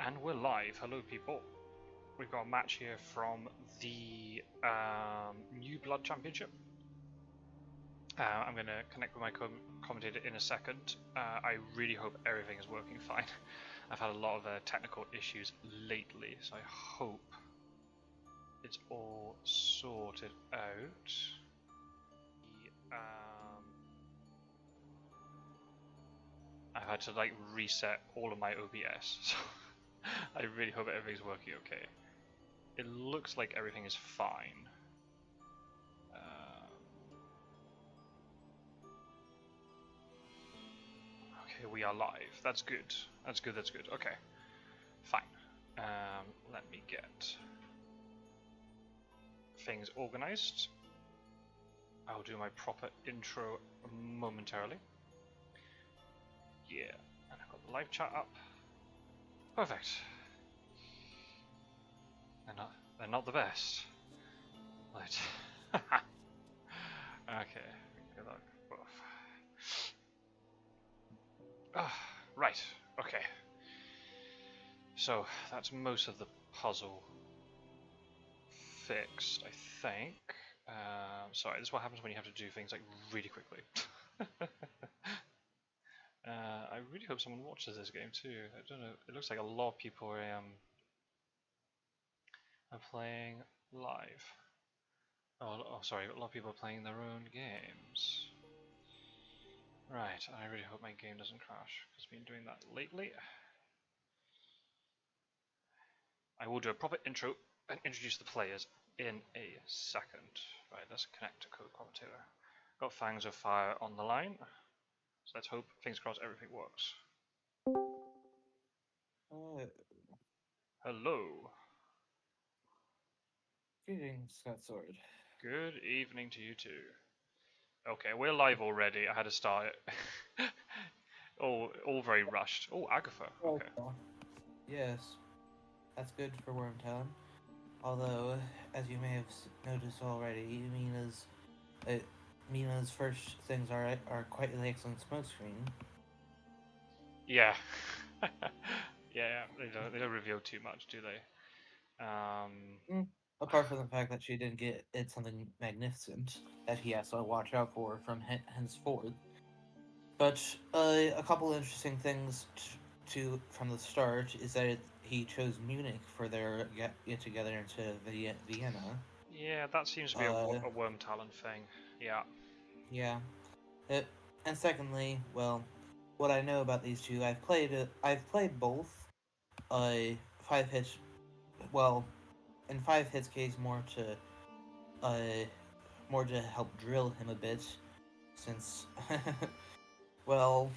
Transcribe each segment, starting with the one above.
And we're live. Hello, people. We've got a match here from the New Blood Championship. I'm going to connect with my commentator in a second. I really hope everything is working fine. I've had a lot of technical issues lately, so I hope it's all sorted out. I've had to like reset all of my OBS, so I really hope everything's working okay. It looks like everything is fine. Okay, we are live. That's good. That's good. That's good. Okay, fine. Let me get things organized. I'll do my proper intro momentarily. Yeah, and I've got the live chat up. Perfect. They're not the best. Right. Okay. Good luck. Right. Okay. So that's most of the puzzle fixed, I think. Sorry, this is what happens when you have to do things like really quickly. I really hope someone watches this game too. I don't know. It looks like a lot of people are playing live. Oh, sorry. A lot of people are playing their own games. Right. I really hope my game doesn't crash. It's been doing that lately. I will do a proper intro and introduce the players in a second. Right. Let's connect to co-commentator. Got Fangs of Fire on the line. So let's hope, fingers crossed, everything works. Hello. Greetings, Scott Sword. Good evening to you too. Okay, we're live already. I had to start it. all very rushed. Oh, Agatha. Okay. Yes, that's good for Wyrmtalon. Although, as you may have noticed already, Mina's first things are quite the excellent smokescreen. Yeah. Yeah, they don't reveal too much, do they? Apart from the fact that she didn't get it something magnificent that he has to watch out for from henceforth. But a couple interesting things from the start is that he chose Munich for their get together into Vienna. Yeah, that seems to be a Wyrmtalon thing. Yeah. Yeah. And secondly, well, what I know about these two, I've played both. 5 hits. Well, in 5 hits case, more to help drill him a bit, since well,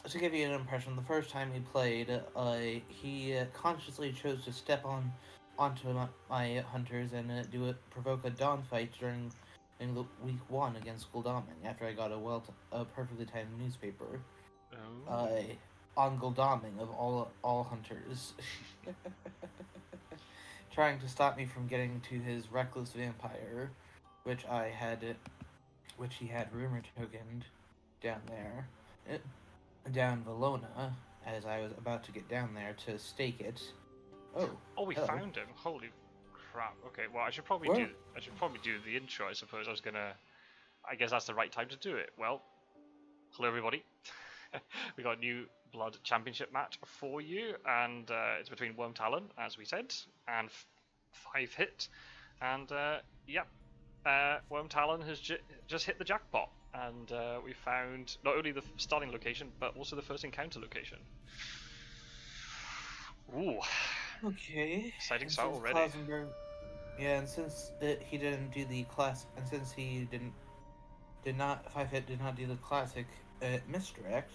to give you an impression, the first time he played, he consciously chose to step onto my hunters and provoke a dawn fight in week 1 against Gul'daming after I got a perfectly timed newspaper. On Gul'daming of all hunters, trying to stop me from getting to his reckless vampire, which he had rumor tokened down there. Down Valona, as I was about to get down there to stake it. Oh, we found him! Holy crap! Okay, well, I should probably do the intro. I suppose I guess that's the right time to do it. Well, hello everybody. We got a New Blood Championship match for you, and it's between Wyrmtalon, as we said, and 5-hit, and yeah, Wyrmtalon has just hit the jackpot. And we found not only the starting location, but also the first encounter location. Ooh. Okay. Exciting start already. Yeah, and since he didn't do the class, and since he did not 5-hit did not do the classic misdirect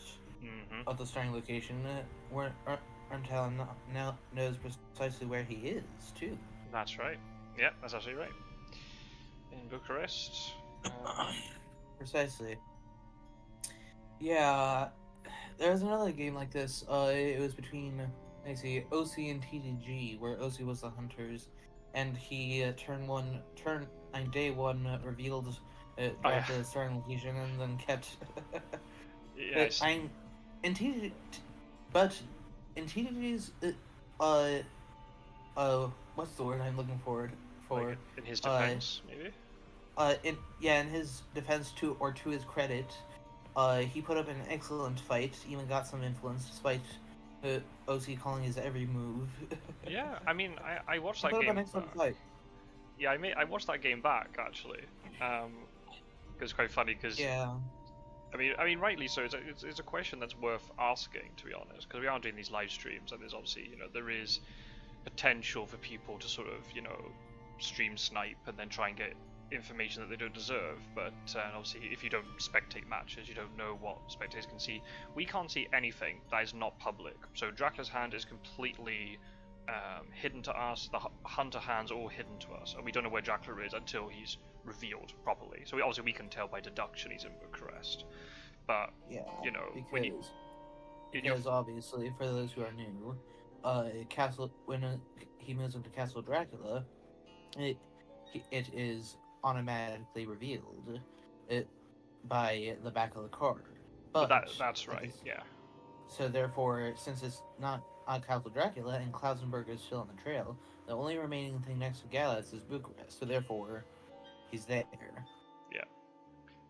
of the starting location, Wyrmtalon now knows precisely where he is too. That's right. Yeah, that's absolutely right. In Bucharest. Precisely. Yeah, there was another game like this. It was between, OC and TDG, where OC was the hunters, and he day one revealed the starting location and then kept. Yes. In TDG's uh, what's the word I'm looking for? Like in his Uh, defense, maybe. in his defense, to his credit, he put up an excellent fight. Even got some influence despite OC calling his every move. Yeah, I mean, I watched He that put up an game excellent back. fight. Yeah, I watched that game back actually. It's quite funny because Yeah. I mean, rightly so. It's a question that's worth asking, to be honest, because we are doing these live streams, and there's obviously, there is potential for people to sort of, stream snipe and then try and get information that they don't deserve. But obviously, if you don't spectate matches, you don't know what spectators can see. We can't see anything that is not public. So Dracula's hand is completely hidden to us. The Hunter hand's all hidden to us, and we don't know where Dracula is until he's revealed properly. So obviously we can tell by deduction he's in Bucharest. But Yeah, when you in your because obviously for those who are new, Castle when he moves into Castle Dracula, it it is automatically revealed, it by the back of the card. but But that's at right, this, yeah. so therefore, since it's not on Castle Dracula and Klausenberg is still on the trail, the only remaining thing next to Gallus is Bucharest. So therefore, he's there. Yeah.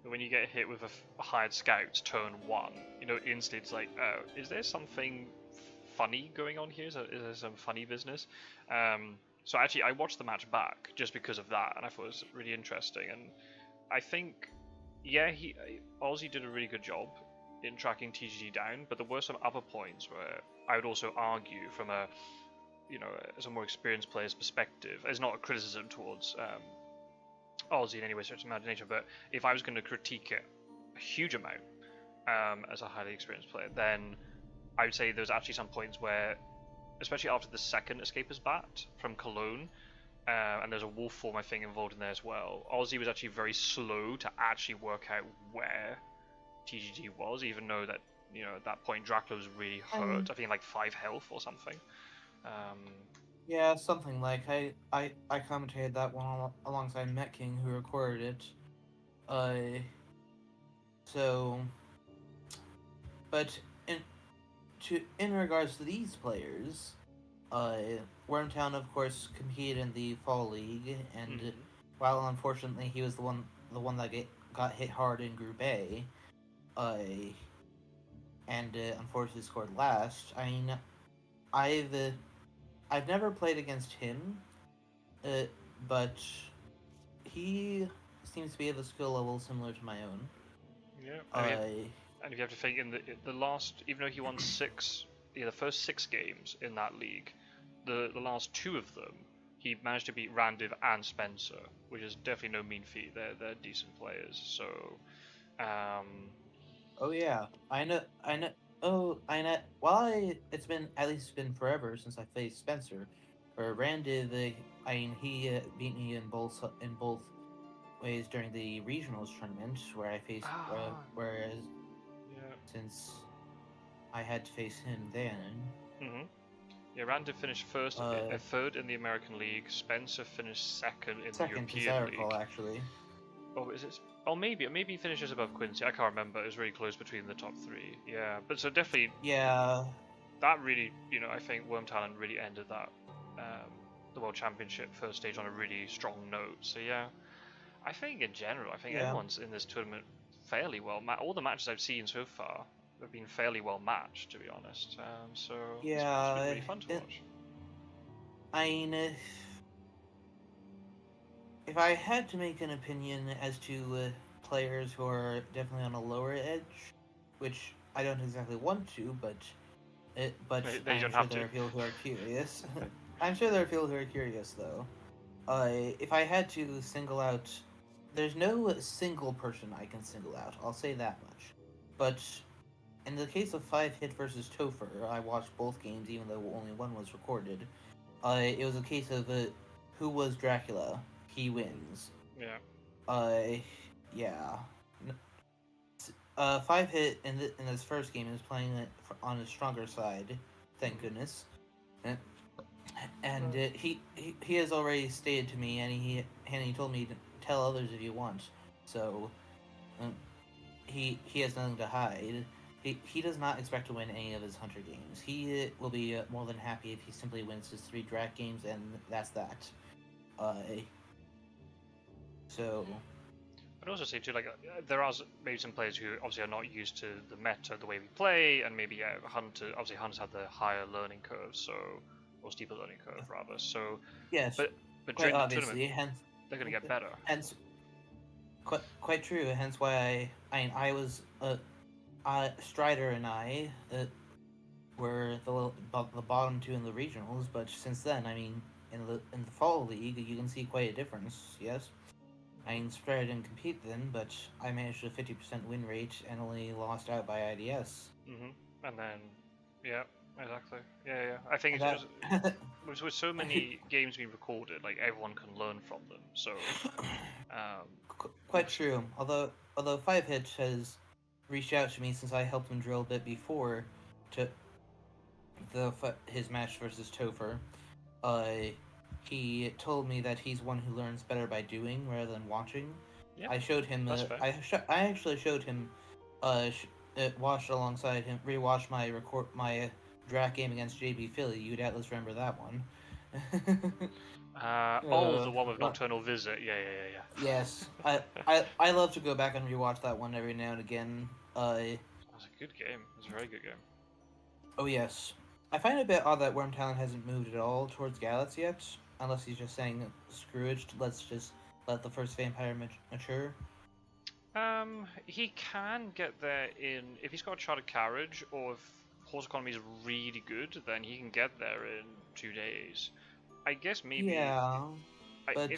When you get hit with a hired scout turn one, instantly it's like, oh, is there something funny going on here? Is there some funny business? So actually, I watched the match back just because of that, and I thought it was really interesting. And I think, yeah, Ozzy did a really good job in tracking TGG down, but there were some other points where I would also argue from a, as a more experienced player's perspective, as not a criticism towards Ozzy in any way stretch of imagination, but if I was going to critique it a huge amount as a highly experienced player, then I would say there's actually some points where, especially after the second Escapist Bat from Cologne, and there's a wolf form I think involved in there as well, Ozzy was actually very slow to actually work out where TGG was, even though that, at that point Dracula was really hurt. I think like 5 health or something. Yeah, something like I commentated that one alongside Met King, who recorded it. So, but in regards to these players, Wyrmtalon of course competed in the fall league, and while unfortunately he was the one that got hit hard in Group A, and unfortunately scored last. I mean, I've never played against him, but he seems to be of a skill level similar to my own. Yeah, and if you have to think in the last, even though he won the first 6 games in that league, the last 2 of them he managed to beat Randiv and Spencer, which is definitely no mean feat. They're decent players. So, oh yeah, I know. Oh, I know. Well, it's been forever since I faced Spencer. Or Randiv, I mean, he beat me in both ways during the regionals tournament where I faced. Whereas, yeah, since I had to face him then. Yeah, Randiv finished third in the American League. Spencer finished second in the European League. Recall, actually. Oh, is it? Oh, maybe he finishes above Quincy. I can't remember. It was really close between the top 3. Yeah, but so definitely. Yeah. That really, I think Wyrmtalon really ended that the World Championship first stage on a really strong note. So yeah, I think in general, everyone's in this tournament fairly well. All the matches I've seen so far have been fairly well matched, to be honest. So yeah, it's been really fun to watch. I mean, if I had to make an opinion as to players who are definitely on a lower edge, which I don't exactly want to, but I'm sure there are people who are curious. I'm sure there are people who are curious, though. If I had to single out, there's no single person I can single out. I'll say that much. But in the case of 5-Hit versus Topher, I watched both games, even though only one was recorded. It was a case of who was Dracula. He wins. Yeah. Yeah. 5-Hit in this first game is playing it on his stronger side, thank goodness. And he has already stated to me, and he told me to tell others if you want. So he has nothing to hide. he does not expect to win any of his Hunter games. He will be more than happy if he simply wins his 3 draft games, and that's that. So. I'd also say too, like there are maybe some players who obviously are not used to the meta, the way we play, and maybe Hunters have the higher learning curve, so or steeper learning curve rather. So, Yes, but quite during the obviously, tournament, hence they're going to get better. hence quite true. Hence why I was Strider and I were the bottom 2 in the regionals, but since then, I mean, in the fall league, you can see quite a difference. Yes. I mean, Strider didn't compete then, but I managed a 50% win rate and only lost out by IDS. And then, yeah, exactly. Yeah. I think that... it's with so many games being recorded, like everyone can learn from them. So, quite true. Although 5-Hitch has reached out to me since I helped him drill a bit before to his match versus Topher. He told me that he's one who learns better by doing rather than watching. Yeah, I showed him. I actually showed him. Watched alongside him. Rewatched my draft game against JB Philly. You'd at least remember that one. the one with Nocturnal Visit. Yeah. Yes, I love to go back and rewatch that one every now and again. That's a good game. It's a very good game. Oh yes, I find it a bit odd that Wyrmtalon hasn't moved at all towards Galaxy yet, unless he's just saying, screw it, let's just let the first vampire mature. He can get there if he's got a chartered carriage, or if horse economy is really good, then he can get there in 2 days. I guess maybe. Yeah, but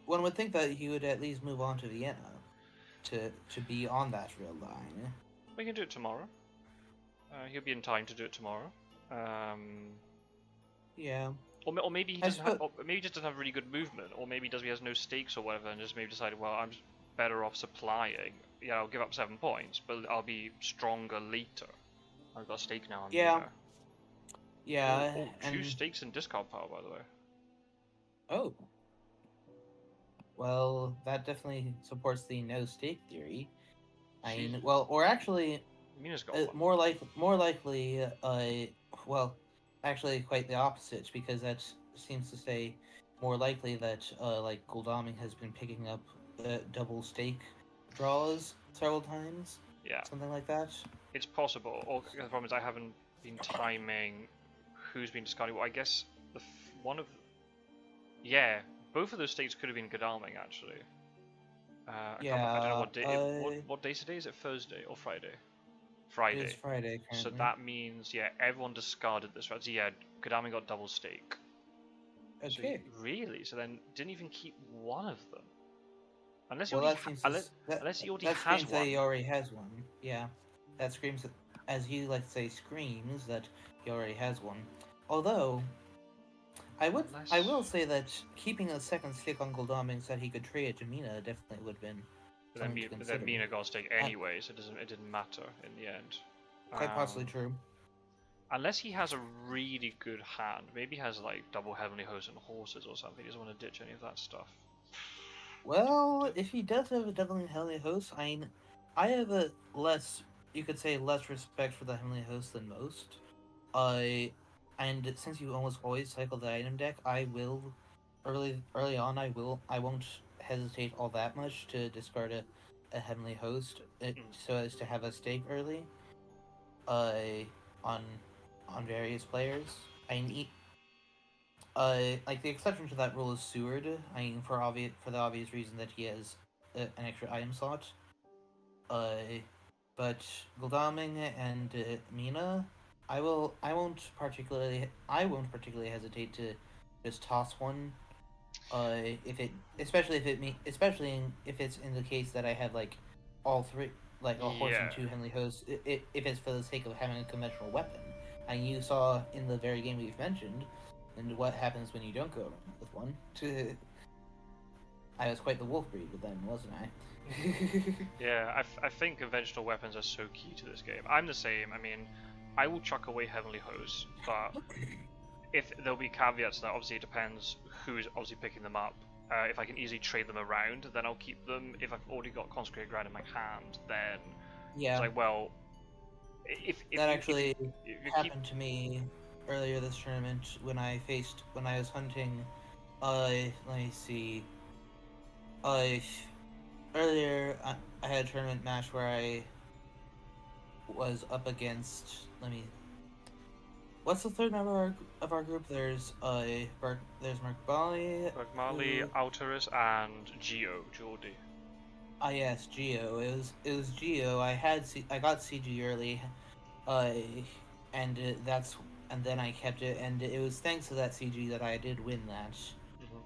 one would think that he would at least move on to Vienna to be on that rail line. We can do it tomorrow. He'll be in time to do it tomorrow. Yeah. Or maybe he doesn't have. Or maybe he just doesn't have really good movement, or maybe he has no stakes or whatever, and just maybe decided, well, I'm better off supplying. Yeah, I'll give up 7 points, but I'll be stronger later. I've got a stake now. Yeah. 2 stakes in discard power, by the way. Oh. Well, that definitely supports the no stake theory. I mean, well, or actually, Mina's got more likely, well, actually, quite the opposite, because that seems to say more likely that, like, Goldami has been picking up double stake draws several times. Yeah. Something like that. It's possible. Or the problem is I haven't been timing who's been discarded. Well, I guess both of those stakes could have been Godalming actually. I don't know what day. What day today? Is it Thursday or Friday? Friday. It's Friday. Currently. So that means everyone discarded this. Right? So Godalming got double stake. Okay. So, really? So then didn't even keep one of them. Unless he already has one. He already has one. Yeah, that screams, as you like to say, screams that he already has one. Although, I will say that keeping a second stick on Goldaming so that he could trade it to Mina definitely would have been. But then Mina got a stake anyway, so it didn't matter in the end. Quite possibly true. Unless he has a really good hand, maybe he has like double Heavenly Host and horses or something. He doesn't want to ditch any of that stuff. Well, if he does have a double Heavenly Host, I have less respect for the Heavenly Host than most. And since you almost always cycle the item deck, I will early on I won't hesitate all that much to discard a Heavenly Host so as to have a stake early. On various players. Like the exception to that rule is Seward. I mean, for the obvious reason that he has an extra item slot. But Goldaming and Mina, I won't particularly hesitate to just toss one. Especially if it's in the case that I have like all 3, like a horse and 2 Heavenly Hosts. If it's for the sake of having a conventional weapon, and you saw in the very game we've mentioned. And what happens when you don't go with one? I was quite the wolf breed with them, wasn't I? Yeah, I think conventional weapons are so key to this game. I'm the same. I mean, I will chuck away Heavenly Hosts, but if there'll be caveats, that obviously it depends who's obviously picking them up. If I can easily trade them around, then I'll keep them. If I've already got Consecrated Ground in my hand, then it's like, well, if That you actually if you keep happened to me earlier this tournament when I was hunting. Let me see. Uh, Earlier I had a tournament match where I was up against. Let me. What's the third member of our group? There's Mark Bali, Marley, who. Alterus, and Geordie. Ah yes, Geo. It was Geo. I got CG early. Uh, and that's and then I kept it, and it was thanks to that CG that I did win that. Hmm.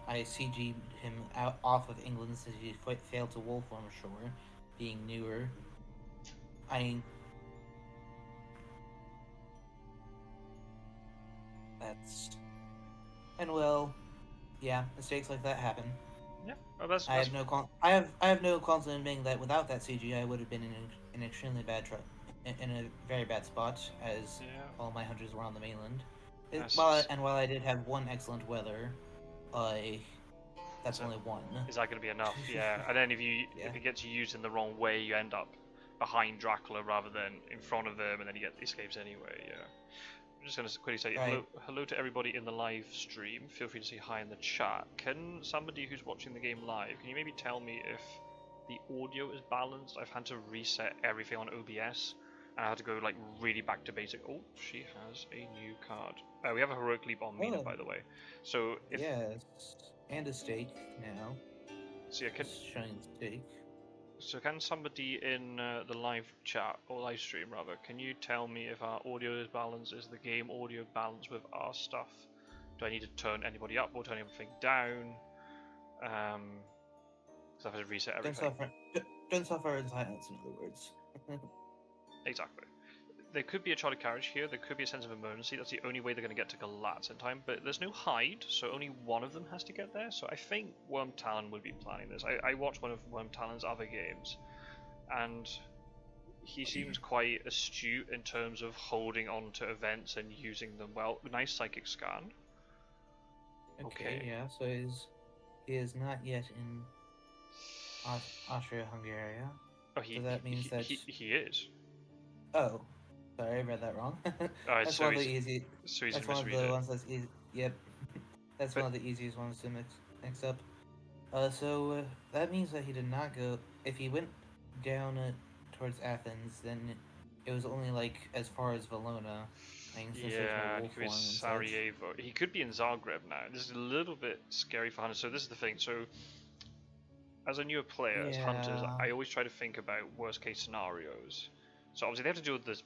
I CG'd him out off of England since he failed to Wolfform ashore, being newer. I that's and well, yeah, mistakes like that happen. Yeah, well, that's I that's have no con- I have no confidence in being that without that CG I would have been in an extremely bad in a very bad spot as yeah. all my hunters were on the mainland. That's While I did have one excellent weather, I that's so only one. is that going to be enough? Yeah, and then Yeah. if it gets used in the wrong way, you end up behind Dracula rather than in front of them, and then you get escapes anyway. Yeah. I'm just going to quickly say Right. hello to everybody in the live stream. Feel free to say hi in the chat. Can somebody who's watching the game live, can you maybe tell me if the audio is balanced? I've had to reset everything on OBS, and I had to go like really back to basic. Oh, she has a new card. We have a heroic leap on Mina, Oh, by the way. So if yes. And a steak now. so, yeah, Just showing the steak. can somebody in the live chat or live stream rather, can you tell me if our audio is balanced? Is the game audio balanced with our stuff? Do I need to turn anybody up or turn anything down? Because I've had to reset Don't everything. suffer. Don't suffer in silence. In other words. Exactly. There could be a chartered carriage here. There could be a sense of emergency. That's the only way they're going to get to Galatz in time. But there's no hide, so only one of them has to get there. So I think Wyrmtalon would be planning this. I watched one of Wyrmtalon's other games, and he seems quite astute in terms of holding on to events and using them well. Nice psychic scan. Okay. Okay. Yeah. So he is not yet in Austria-Hungary. Oh, So that means that. he is. Oh, sorry, I read that wrong. Alright, That's one of the he's That's one of misread the it. ones that's easy. Yep. That's But one of the easiest ones to mix up. That means that he did not go. If he went down towards Athens, then it was only like as far as Valona, and since there's no yeah, and he wolf could be in form and such. Sarajevo. He could be in Zagreb now. This is a little bit scary for hunters. So this is the thing. So as a newer player, as hunters, Yeah. I always try to think about worst case scenarios. So obviously they have to deal with this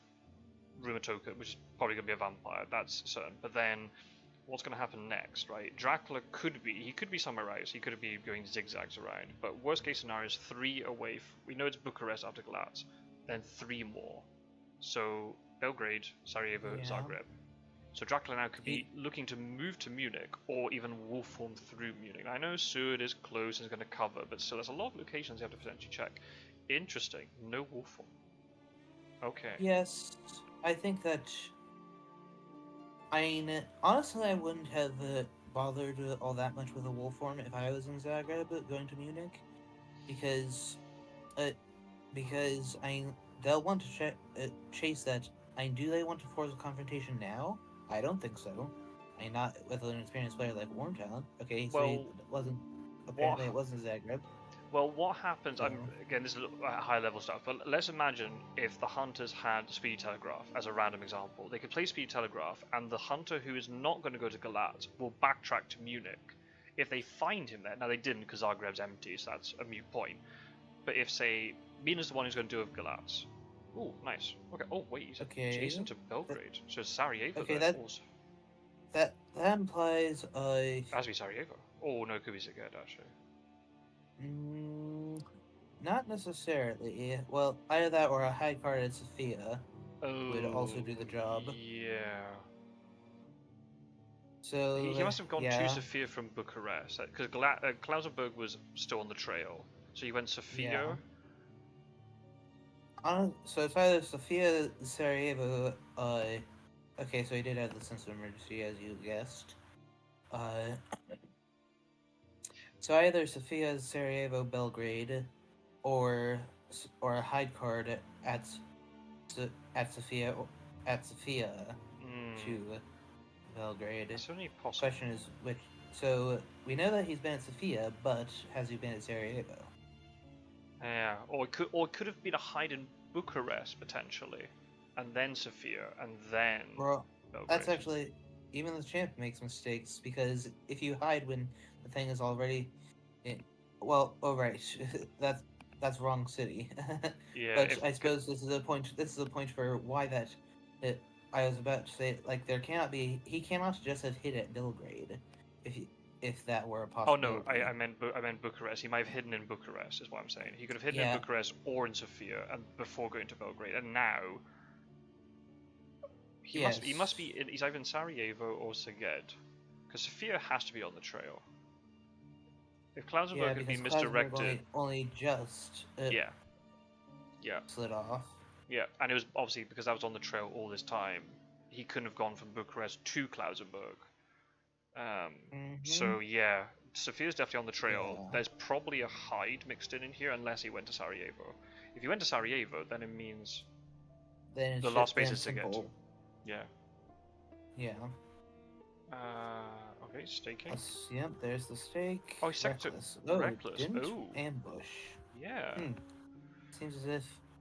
rumor token, which is probably going to be a vampire. That's certain. But then what's going to happen next, right? Dracula he could be somewhere else. He could be going zigzags around. But worst case scenario is 3 away. We know it's Bucharest after Glatz, then 3 more. So Belgrade, Sarajevo, Yeah. Zagreb. So Dracula now could He, be looking to move to Munich or even wolf form through Munich. I know Seward is close and is going to cover, but still there's a lot of locations you have to potentially check. Interesting. No wolf form. Okay. yes, I think that. I mean, honestly, I wouldn't have bothered all that much with a wolf form if I was in Zagreb going to Munich, because uh, they'll want to chase that. Do they want to force a confrontation now? I don't think so. Not with an experienced player like Wyrmtalon. Okay, so he Well, wasn't. what Apparently, it wasn't Zagreb. Well, what happens? So Again, this is high level stuff, but let's imagine if the hunters had Speedy Telegraph as a random example. They could play Speedy Telegraph, and the hunter who is not going to go to Galat will backtrack to Munich. If they find him there, now they didn't because Zagreb's empty, so that's a moot point. But if, say, Mina's the one who's going to do with Galat. Ooh, nice. Okay. Oh, wait, he's okay, adjacent to Belgrade, so it's Sarajevo okay there. that Also, that implies it has to be Sarajevo. Oh no, it could be Zagreb actually. mm, not necessarily. Well, either that or a high card at Sophia would also Oh, do the job. yeah. He So must have gone to yeah, Sofia from Bucharest because Klausenberg was still on the trail. So he went yeah. Sofia. So it's either Sophia Sarajevo. Okay, so he did have the sense of emergency, as you guessed. Uh, so either Sophia Sarajevo Belgrade, or a hide card at at Sofia to Belgrade. That's only possible. Question is which. So we know that he's been at Sofia, but has he been at Sarajevo? Yeah, or it could have been a hide in Bucharest potentially, and then Sofia, and then Well, Belgrade. that's actually even the champ makes mistakes because if you hide when the thing is already, well, oh right, that's wrong city. Yeah, But I suppose this is a point. This is a point for why that. I was about to say like there cannot be. He cannot just have hid at Belgrade, if that were a possibility. Oh no, I meant Bucharest. He might have hidden in Bucharest, is what I'm saying. He could have hidden in Yeah. Bucharest or in Sofia, and before going to Belgrade. And now he must be he's either in Sarajevo or Szeged, because Sofia has to be on the trail. If Klausenberg had been misdirected, only just yeah, slid off. Yeah, and it was obviously because I was on the trail all this time. He couldn't have gone from Bucharest to Klausenberg. So yeah, Sofia's definitely on the trail. Yeah. There's probably a hide mixed in here, unless he went to Sarajevo. If he went to Sarajevo, then it means then the last space is to get. Yeah. Yeah. Okay, staking. Yep, there's the stake. Oh, Reckless. Reckless. Oh, ambush. Yeah.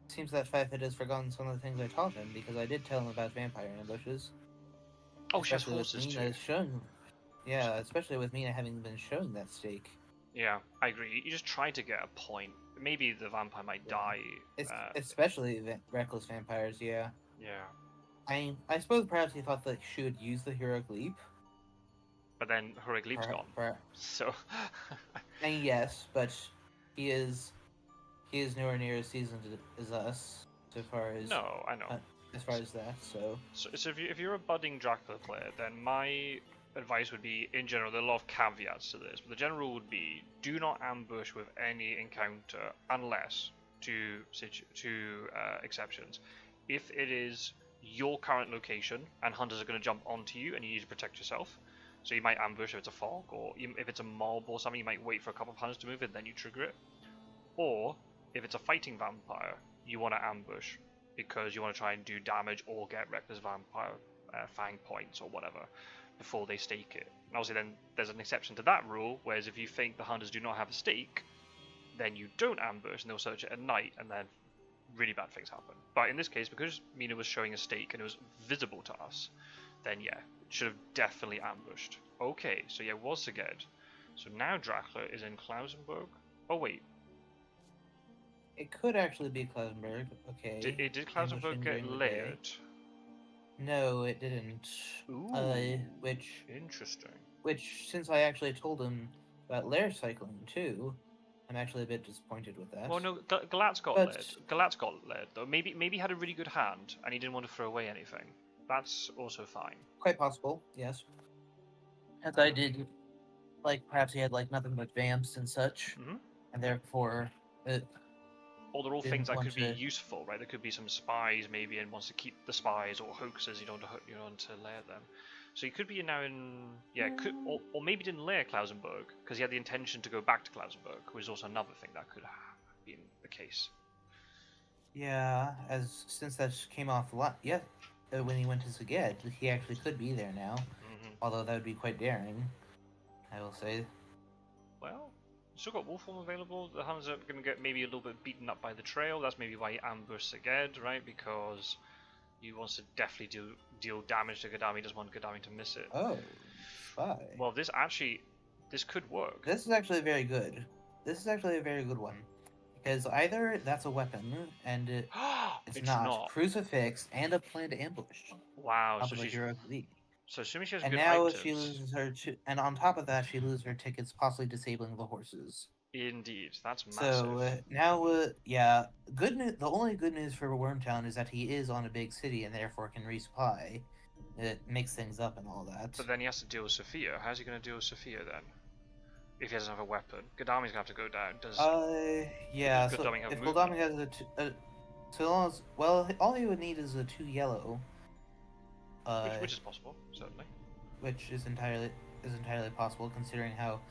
Seems that Fife has forgotten some of the things I taught him because I did tell him about vampire ambushes. Oh, she has horses too. Yeah, especially with Mina having been shown that stake. Yeah, I agree. You just try to get a point. Maybe the vampire might die. Especially reckless vampires, yeah. Yeah. I suppose perhaps he thought that she would use the heroic leap. But then heroic leap's gone. So. And yes, but he is nowhere near as seasoned as us, so far as. No, I know. As far as that, so if you're a budding Dracula player, then my advice would be, in general, there are a lot of caveats to this, but the general rule would be, do not ambush with any encounter unless, two exceptions, if it is your current location and hunters are going to jump onto you and you need to protect yourself. So you might ambush if it's a fog, or if it's a mob or something, you might wait for a couple of hunters to move and then you trigger it. Or if it's a fighting vampire, you want to ambush because you want to try and do damage or get reckless vampire fang points or whatever before they stake it. And obviously then there's an exception to that rule, whereas if you think the hunters do not have a stake, then you don't ambush and they'll search it at night and then really bad things happen. But in this case, because Mina was showing a stake and it was visible to us, then yeah, it should have definitely ambushed. Okay, so yeah, it was Szeged. So now Dracula is in Klausenberg. Oh wait. It could actually be Klausenberg. Okay. Did Klausenberg get layered? No, it didn't. Ooh. Which. Interesting. Which, since I actually told him about layer cycling too, I'm actually a bit disappointed with that. Well, no, Galatz got layered. Galatz got layered though. Maybe he had a really good hand and he didn't want to throw away anything. That's also fine. Quite possible, yes. As I did, perhaps he had nothing but vamps and such, and therefore. Or they're all things that could be useful, right? There could be some spies maybe, and wants to keep the spies or hoaxers. You don't want to layer them. So he could be now in or maybe didn't layer Klausenberg because he had the intention to go back to Klausenberg, which is also another thing that could have been the case. Yeah, since that came off when he went to Szeged, he actually could be there now. Although that would be quite daring, I will say. Well. Still got Wolfform available. The Huns are going to get maybe a little bit beaten up by the trail. That's maybe why he ambushed Szeged, right? Because he wants to definitely deal damage to Gadami. He doesn't want Gadami to miss it. Oh, spy. Well, this could work. This is actually very good. This is actually a very good one. Because either that's a weapon, and it's not. Crucifix and a planned ambush. Wow, so assuming she has good items. She loses her and on top of that, she loses her tickets, possibly disabling the horses. Indeed, that's massive. So now, yeah, good news. The only good news for Wyrmtalon is that he is on a big city and therefore can resupply. It makes things up and all that. But then he has to deal with Sofia. How's he going to deal with Sofia then? If he doesn't have a weapon, Gadami's going to have to go down. Yeah. So if Gadami has all he would need is a 2 yellow. Which is possible, certainly. Which is entirely possible, considering how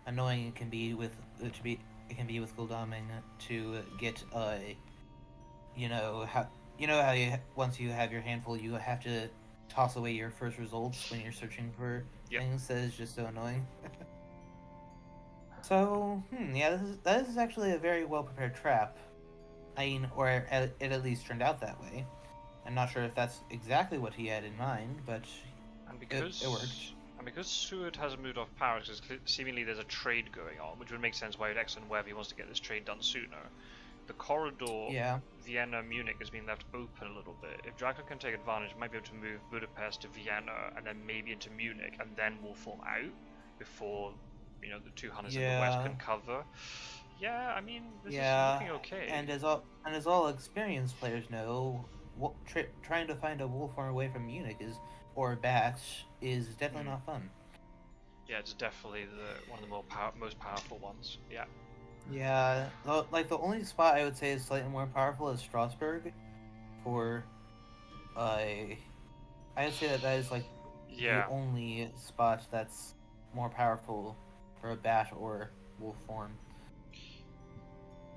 annoying it can be with Gul'daming to get you know how once you have your handful, you have to toss away your first results when you're searching for Yep. things. That is just so annoying. So, yeah, that is actually a very well prepared trap. I mean, or it at least turned out that way. I'm not sure if that's exactly what he had in mind, but And it worked. because Seward hasn't moved off power, because seemingly there's a trade going on, which would make sense why Exxon Webb he wants to get this trade done sooner. The corridor Yeah. Vienna Munich has been left open a little bit. If Dracula can take advantage, might be able to move Budapest to Vienna and then maybe into Munich, and then we'll form out before the two hunters in the west Yeah. can cover. Yeah, I mean this is Yeah. looking okay. And as all experienced players know, trying to find a wolf farm away from Munich or a batch is definitely Hmm. not fun. Yeah, it's definitely one of the most powerful ones. Yeah. Yeah, like the only spot I would say is slightly more powerful is Strasbourg. For I would say that is like the Yeah. only spot that's more powerful for a bat or wolf form.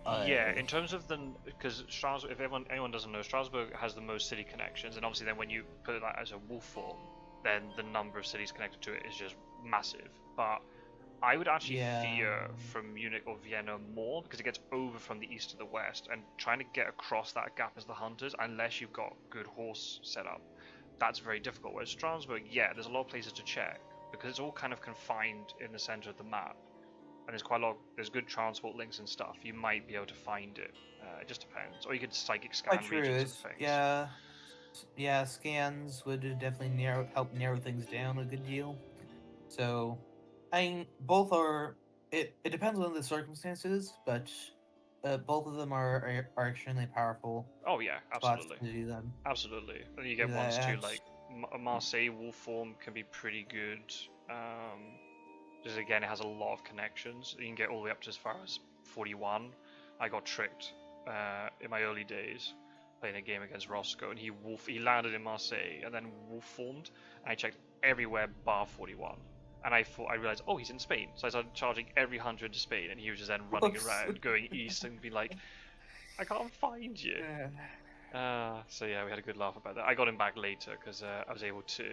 Yeah, I in terms of because Strasbourg, if anyone doesn't know, Strasbourg has the most city connections, and obviously then when you put it as a wolf form, then the number of cities connected to it is just massive. But I would actually yeah fear from Munich or Vienna more because it gets over from the east to the west, and trying to get across that gap as the hunters, unless you've got good horse set up, that's very difficult. Whereas Strasbourg, yeah, there's a lot of places to check because it's all kind of confined in the center of the map and there's quite a lot. There's good transport links and stuff. You might be able to find it. It just depends. Or you could psychic quite scan true. regions and things. Yeah, scans would definitely help narrow things down a good deal. So, I mean, both are. It depends on the circumstances, but both of them are extremely powerful Oh yeah, spots absolutely, to do them. absolutely. And you Do get ones too that. like Marseille Wolf Form can be pretty good. Um, because again, it has a lot of connections. You can get all the way up to as far as 41. I got tricked in my early days playing a game against Roscoe, and he landed in Marseille and then wolf formed. And I checked everywhere bar 41, and I realized, oh, he's in Spain. So I started charging every hunter into Spain, and he was just then running Whoops. around going east and be like, I can't find you. So yeah, we had a good laugh about that. I got him back later because I was able to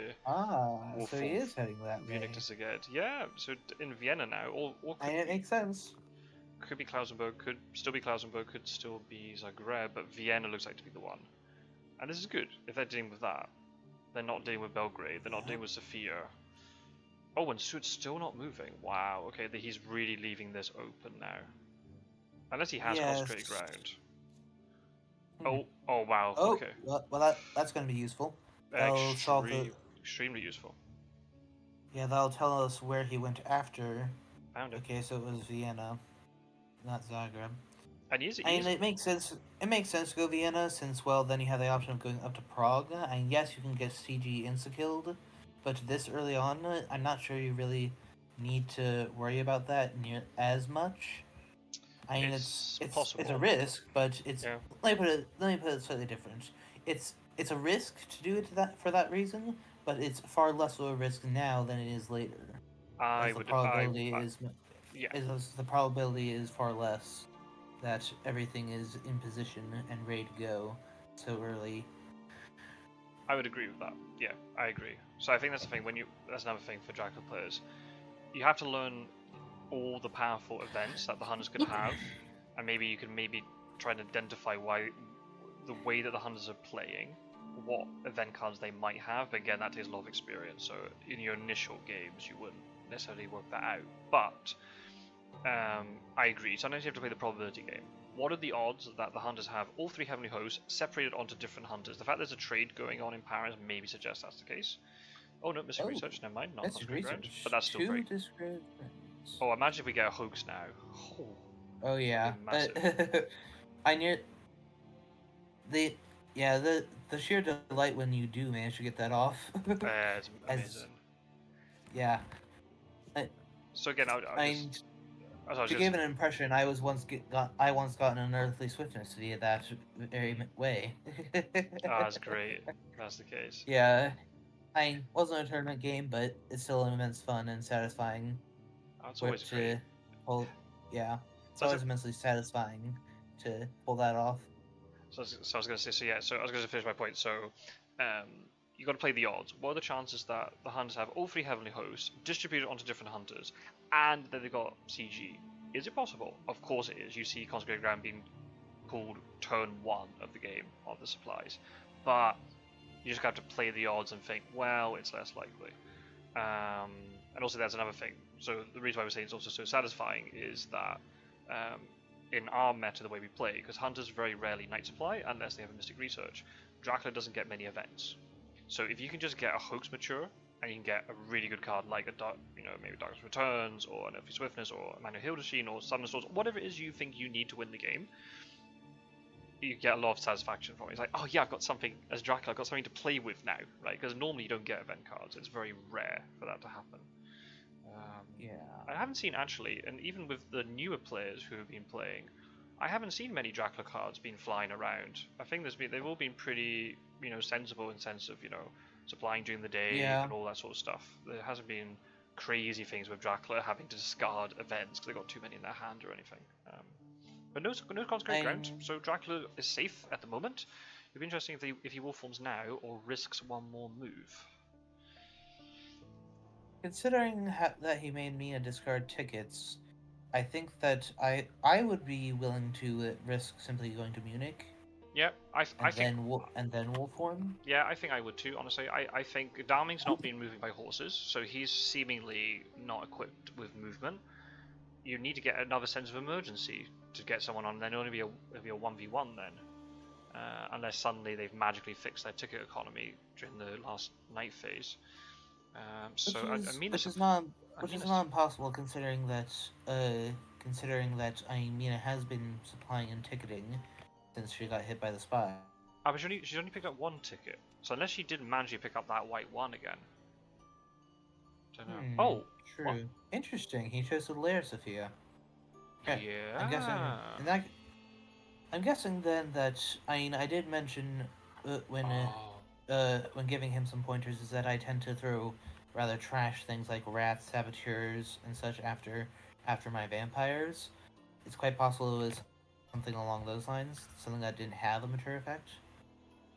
wolf So he form is heading that Munich to way. Szeged. Yeah, so in Vienna now, or And could it be makes sense. Klausenberg, could still be Klausenberg, could still be Zagreb, but Vienna looks like to be the one. And this is good if they're dealing with that. They're not dealing with Belgrade. They're not Yeah. dealing with Sofia. Oh, and Sud's still not moving. Wow. Okay, he's really leaving this open now. Unless he has Yes. concentrated ground. Hmm. Oh, wow. Oh, Okay. well, that's going to be useful. That'll solve the. Extremely useful. Yeah, that'll tell us where he went after. Found him. Okay, so it was Vienna, not Zagreb. And I mean, it makes sense. It makes sense to go Vienna since, well, then you have the option of going up to Prague. And yes, you can get CG insta-killed, but this early on, I'm not sure you really need to worry about that as much. I mean, it's a possible. risk, but it's Yeah. let me put it slightly different. It's a risk to do it for that reason, but it's far less of a risk now than it is later, I as the would. probability Yeah. is the probability is far less that everything is in position and ready to go so early. I would agree with that. Yeah, I agree. So I think that's the thing. That's another thing for Dracula players. You have to learn all the powerful events that the hunters could have, and maybe you can try and identify why the way that the hunters are playing, what event cards they might have. But again, that takes a lot of experience. So in your initial games, you wouldn't necessarily work that out. But I agree. Sometimes you have to play the probability game. What are the odds that the hunters have all three heavenly hosts separated onto different hunters? The fact there's a trade going on in Paris maybe suggests that's the case. Oh no, missing research. Never mind. Not That's screen ground. research. But that's still Two very. discrete. Oh, imagine if we get a hoax now. Oh yeah. Massive. I near the yeah the sheer delight when you do manage to get that off. It's amazing. Yeah. So again, to give an impression, I once got an unearthly swiftness via that very way. That's great. That's the case. Yeah, wasn't a tournament game, but it's still immense fun and satisfying. That's always great. Yeah, it's always immensely satisfying to pull that off. So I was going to say, so yeah, so I was going to finish my point. So, you got to play the odds. What are the chances that the hunters have all 3 heavenly hosts distributed onto different hunters, and then they've got CG? Is it possible? Of course it is. You see Consecrated Ground being pulled turn 1 of the game of the supplies, but you just have to play the odds and think, well, it's less likely. And also, there's another thing. So the reason why we're saying it's also so satisfying is that in our meta, the way we play, because hunters very rarely night supply unless they have a mystic research, Dracula doesn't get many events. So if you can just get a hoax mature and you can get a really good card like a maybe Darkness Returns or an Earthly Swiftness or a Manual Hildesheen or Summoner Swords, whatever it is you think you need to win the game, you get a lot of satisfaction from it. It's like, oh yeah, I've got something as Dracula, I've got something to play with now, right? Because normally you don't get event cards. It's very rare for that to happen. Yeah. I haven't seen actually, and even with the newer players who have been playing, I haven't seen many Dracula cards being flying around. I think they've all been pretty, sensible in sense of, supplying during the day and all that sort of stuff. There hasn't been crazy things with Dracula having to discard events because they got too many in their hand or anything. But no consecrated ground, so Dracula is safe at the moment. It'd be interesting if he wolf forms now or risks one more move. Considering that he made me discard tickets, I think that I would be willing to risk simply going to Munich. Yeah, I think. And then wolf form. Yeah, I think I would too. Honestly, I think Darming's not been moving by horses, so he's seemingly not equipped with movement. You need to get another sense of emergency to get someone on. Then it'll only be a 1v1 then, unless suddenly they've magically fixed their ticket economy during the last night phase. Which is not impossible considering that Mina has been supplying and ticketing since she got hit by the spy. Ah, but she's only picked up 1 ticket, so unless she didn't magically pick up that white one again. Don't know. Oh, true. What? Interesting. He chose the Lair Sophia. Okay. Yeah. I'm guessing then that I did mention when giving him some pointers is that I tend to throw rather trash things like rats, saboteurs, and such after my vampires. It's quite possible it was something along those lines, something that didn't have a mature effect,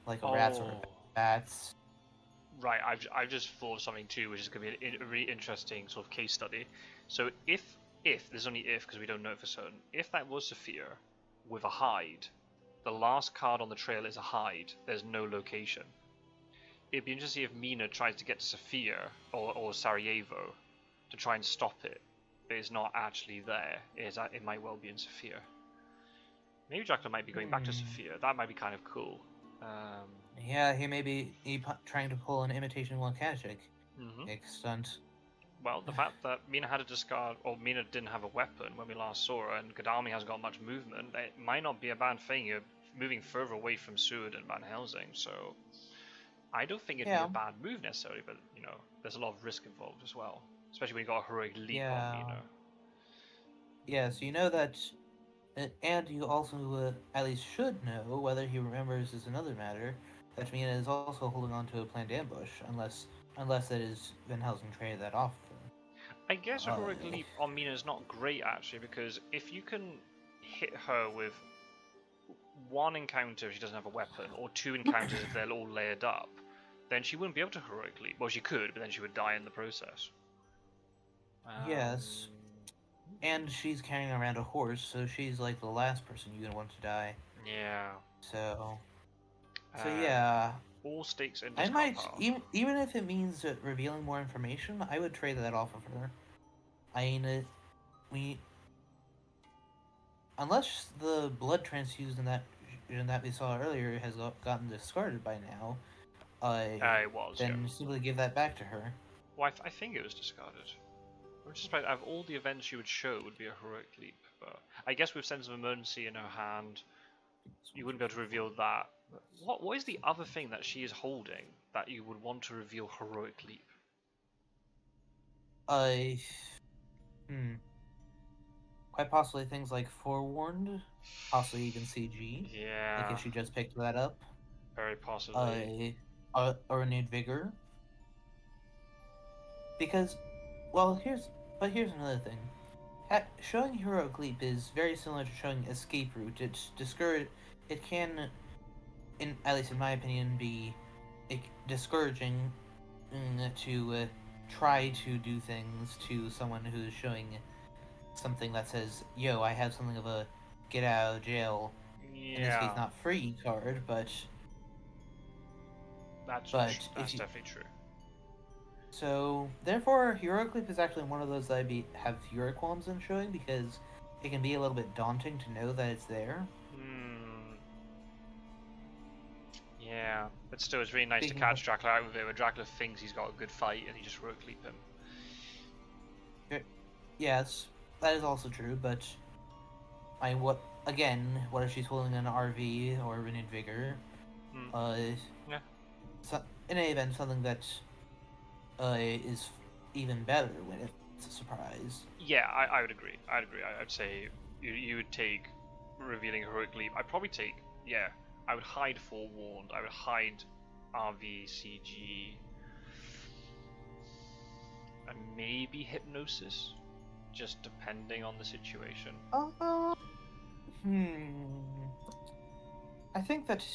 like rats or bats. Right, I've just thought of something too, which is going to be a really interesting sort of case study. So if there's only if because we don't know it for certain, if that was Sophia with a hide, the last card on the trail is a hide. There's no location. It'd be interesting if Mina tries to get to Sophia or Sarajevo to try and stop it, but it's not actually there. It might well be in Sophia. Maybe Dracula might be going back to Sophia. That might be kind of cool. Yeah, he may be trying to pull an imitation Wakashik stunt. Well, the fact that Mina had a discard, or Mina didn't have a weapon when we last saw her, and Gadami hasn't got much movement, it might not be a bad thing. You're moving further away from Seward and Van Helsing, so I don't think it'd be a bad move necessarily, but, there's a lot of risk involved as well, especially when you got a heroic leap on Mina. Yes, you know that. And you also at least should know, whether he remembers is another matter, that Mina is also holding on to a planned ambush, unless it is Van Helsing traded that off. I guess a heroic leap on Mina is not great actually, because if you can hit her with 1 encounter if she doesn't have a weapon, or 2 encounters if they're all layered up, then she wouldn't be able to heroic leap. Well, she could, but then she would die in the process. Yes. And she's carrying around a horse, so she's like the last person you're gonna want to die. Yeah. So yeah. All stakes in. I might even if it means revealing more information, I would trade that off of her. Unless the blood transfusion that we saw earlier has gotten discarded by now, it was. Then simply give that back to her. Well, I think it was discarded. I'm just surprised. Out of all the events you would show, would be a heroic leap. But I guess with sense of emergency in her hand, you wouldn't be able to reveal that. What is the other thing that she is holding that you would want to reveal heroic leap? Quite possibly things like Forewarned, possibly even CG. Yeah. Like if she just picked that up. Very possibly. Or renewed vigor. Because, well, here's another thing. Showing heroic leap is very similar to showing escape route. It can at least in my opinion, be discouraging to try to do things to someone who's showing something that says, "Yo, I have something of a get out of jail." In this case, Yeah, not free card, but that's if you definitely true. so therefore, Heroic Leap is actually one of those that have fewer qualms in showing because it can be a little bit daunting to know that it's there. Hmm. Yeah, but still, it's really nice to Speaking of, catch Dracula out with it when Dracula thinks he's got a good fight and he just rogue leap him. yes, that is also true, but what again? What if she's holding an RV or renewed vigor? Hmm. Uh, Yeah. so, in any event, something that is even better when it's a surprise. Yeah, I would agree. I'd agree. I'd say you would take revealing heroic leap. I'd probably take, yeah. I would hide forewarned. I would hide RVCG and maybe hypnosis, just depending on the situation. Hmm. I think that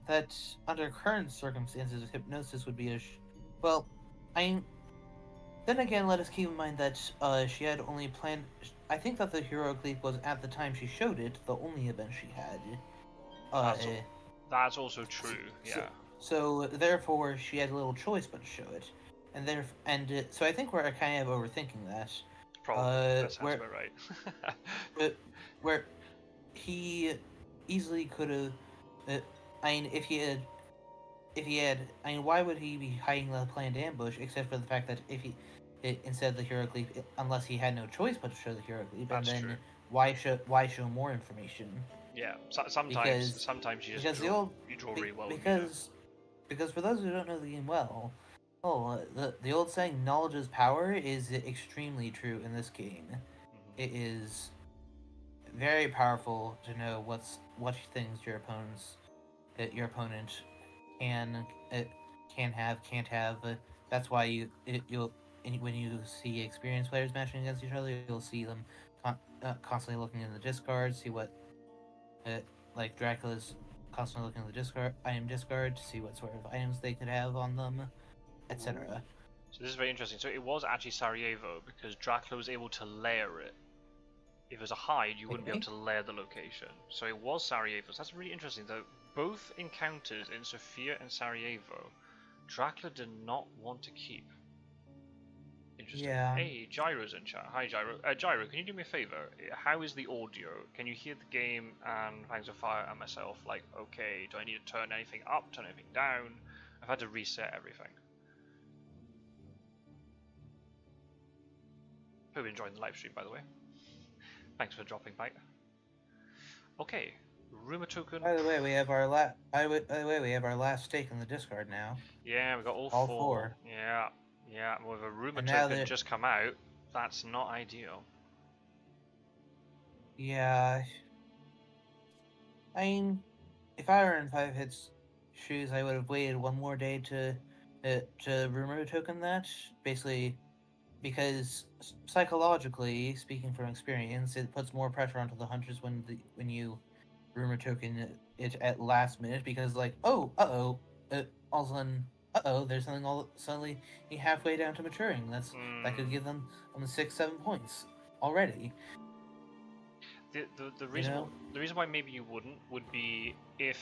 that under current circumstances, hypnosis would be well. I then again, let us keep in mind that she had only planned. I think that the heroic leap was at the time she showed it the only event she had. Uh, That's that's also so, true. so, Yeah. so therefore she had little choice but to show it, so I think we're kind of overthinking that. Probably. That sounds Where about right. uh, where he easily could have. Uh, I mean, if he had, I mean, why would he be hiding the planned ambush except for the fact that instead of the heroic leap, unless he had no choice but to show the heroic leap, and That's true. then why show more information? Yeah. Sometimes Because you just because the draw old really well with meter. because for those who don't know the game well, the old saying "knowledge is power" is extremely true in this game. It is very powerful to know what things your opponent can uh, can have can't have. That's why you'll when you see experienced players matching against each other, you'll see them constantly looking in the discard, see what uh, like Dracula's constantly looking in the discard to see what sort of items they could have on them, Ooh. etc. So this is very interesting. So it was actually Sarajevo because Dracula was able to layer it. If it was a hide, you wouldn't be able Okay. to layer the location. So it was Sarajevo. So that's really interesting. Though both encounters in Sofia and Sarajevo, Dracula did not want to keep. Interesting. Yeah. Hey, Gyro's in chat. Hi, Gyro. Gyro, can you do me a favor? How is the audio? Can you hear the game and Fangs of Fire and myself? Like, okay, do I need to turn anything up, turn anything down? I've had to reset everything. Hope you're enjoying the live stream, by the way. Thanks for dropping by. Okay, rumor token. By the way, we have our last stake in the discard now. Yeah, we got all Four. Yeah, yeah. With a rumor And now token just come out, that's not ideal. yeah, I mean, if I were in 5 hits shoes, I would have waited one more day to rumor token that. Basically, because psychologically, speaking from experience, it puts more pressure onto the hunters when you rumor token it at last minute because like all of a sudden there's something all suddenly halfway down to maturing that could give them 6-7 points already. The You reason know. the reason why maybe you wouldn't would be if,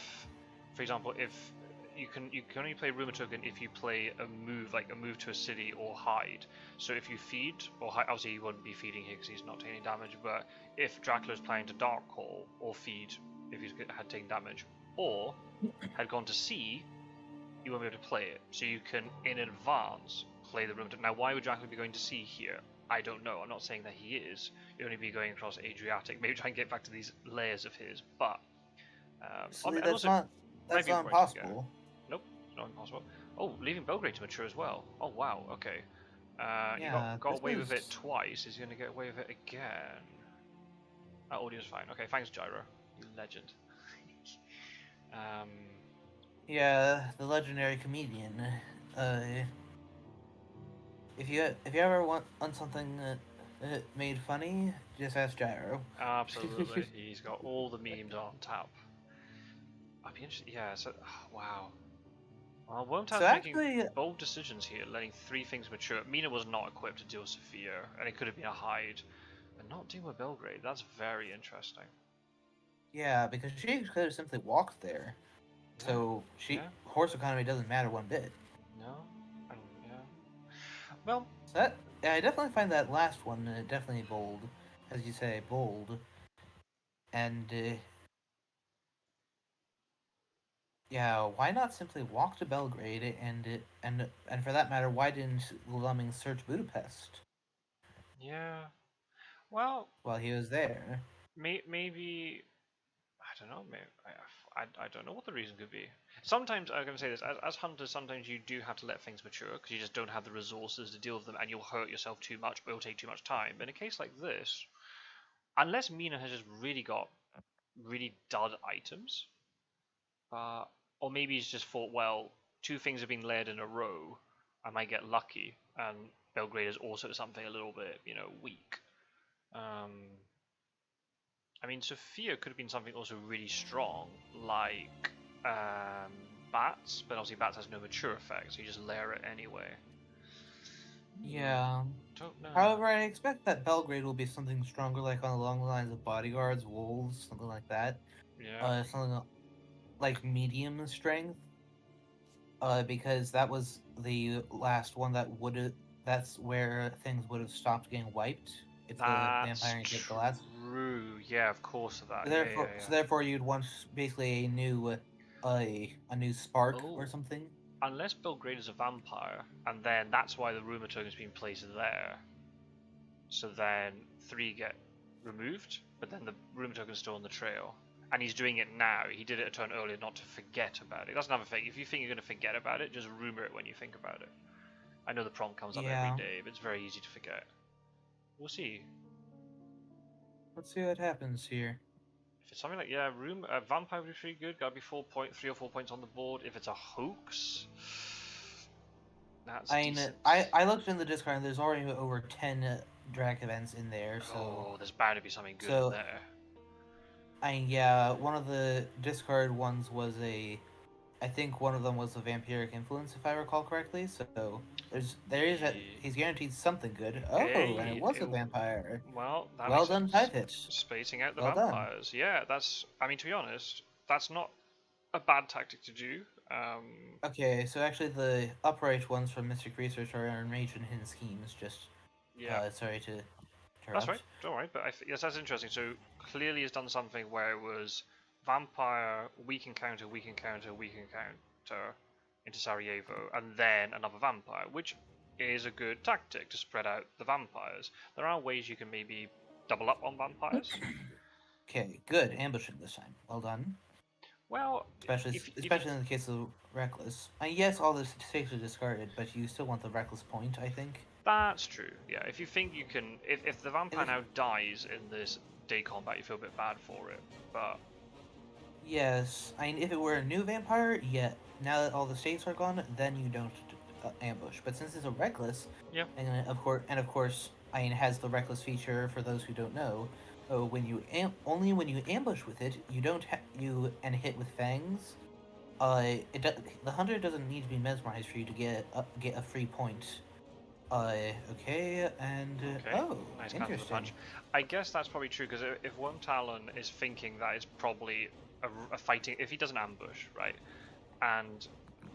for example, if you can only play rumor token if you play a move like a move to a city or hide. So if you feed or hide, obviously you wouldn't be feeding here because he's not taking damage. But if Dracula's planning to dark call or feed if he had taken damage or had gone to sea, you won't be able to play it. So you can in advance play the rumor token. Now, why would Dracula be going to sea here? I don't know. I'm not saying that he is. He'd only be going across Adriatic. Maybe try and get back to these layers of his. But Actually, and also might that's be a not point to get. impossible. Nope, it's not impossible. Oh, leaving Belgrade to mature as well. Oh wow. Okay. You Yeah, got this away with it is. twice. Is he gonna get away with it again? That audio's fine. Okay, thanks, Gyro. You legend. um, Yeah, the legendary comedian. Uh, if you ever want something made funny, just ask Gyro. absolutely. He's got all the memes on tap. I'd be interested. Yeah. So, wow. Well, So Wyrmtalon's making actually, bold decisions here, letting 3 things mature. Mina was not equipped to deal with Sophia, and it could have been a hide, but not deal with Belgrade. That's very interesting. yeah, because she could have simply walked there. Yeah. So Yeah. horse economy doesn't matter one bit. No. And yeah. Well. So that, yeah, I definitely find that last one definitely bold, as you say, bold. And yeah, why not simply walk to Belgrade and for that matter, why didn't Lumming search Budapest Yeah. Well. while he was there? Maybe. I don't know. Maybe I don't know what the reason could be. Sometimes I'm going to say this: as hunters, sometimes you do have to let things mature because you just don't have the resources to deal with them, and you'll hurt yourself too much, or it'll take too much time. But in a case like this, unless Mina has just really got really dud items, or maybe he's just thought, well, 2 things have been layered in a row, I might get lucky, and Belgrade is also something a little bit, weak. I mean, Sophia could have been something also really strong, like Bats, but obviously Bats has no mature effect, so you just layer it anyway. Yeah. Don't know. However, I expect that Belgrade will be something stronger, like along the lines of bodyguards, wolves, something like that. Yeah. Something like medium strength. Because that was the last one that would have. That's where things would have stopped getting wiped if the That's vampire get the last. true. Yeah, of course of that. Yeah, yeah, So yeah. therefore, you'd want basically a new spark or Oh, something. unless Belgrade is a vampire, and then that's why the rumor token has been placed there. So then 3 get removed, but then the rumor token is still on the trail. And he's doing it now. He did it a turn earlier not to forget about it. That's another thing. If you think you're going to forget about it, just rumor it when you think about it. I know the prompt comes up every Yeah. day, but it's very easy to forget. We'll see. Let's see what happens here. If it's something like, yeah, vampire would be pretty good. Gotta be 3 or 4 points on the board. If it's a hoax, that's I mean, decent. I looked in the Discord and there's already over 10 Drac events in there, so. Oh, there's bound to be something good in So, there. I mean, yeah, one of the Discard ones was I think one of them was a vampiric influence, if I recall correctly. So he's guaranteed something good. Oh, and it Hey, was a vampire. well, that Well makes done, sense. Pipit. Spacing out the Well done. vampires. Yeah, I mean, to be honest, that's not a bad tactic to do. Okay, so actually the upright ones from Mystic Research are enraged in hidden schemes. Just Yeah, sorry to that's right. interrupt. Don't worry, but yes, that's interesting. So clearly, has done something where it was vampire, weak encounter, weak encounter, weak encounter into Sarajevo, and then another vampire, which is a good tactic to spread out the vampires. There are ways you can maybe double up on vampires. Okay, good ambushing this time. Well done. Well, Especially if you especially in the case of reckless. Yes, all the stakes are discarded, but you still want the reckless point, I think. That's true. Yeah, if you think you can, if the vampire If- now dies in this day combat, you feel a bit bad for it. But Yes, I mean, if it were a new vampire, yeah. Now that all the stakes are gone, then you don't ambush. But since it's a reckless, yeah, and of course, I mean, it has the reckless feature for those who don't know. When you only when you ambush with it, you don't you and hit with fangs. The hunter doesn't need to be mesmerized for you to get a free point. Okay, and okay, oh, nice counter the interesting. punch. I guess that's probably true because if Wyrmtalon is thinking that it's probably a fighting, if he doesn't ambush, right, and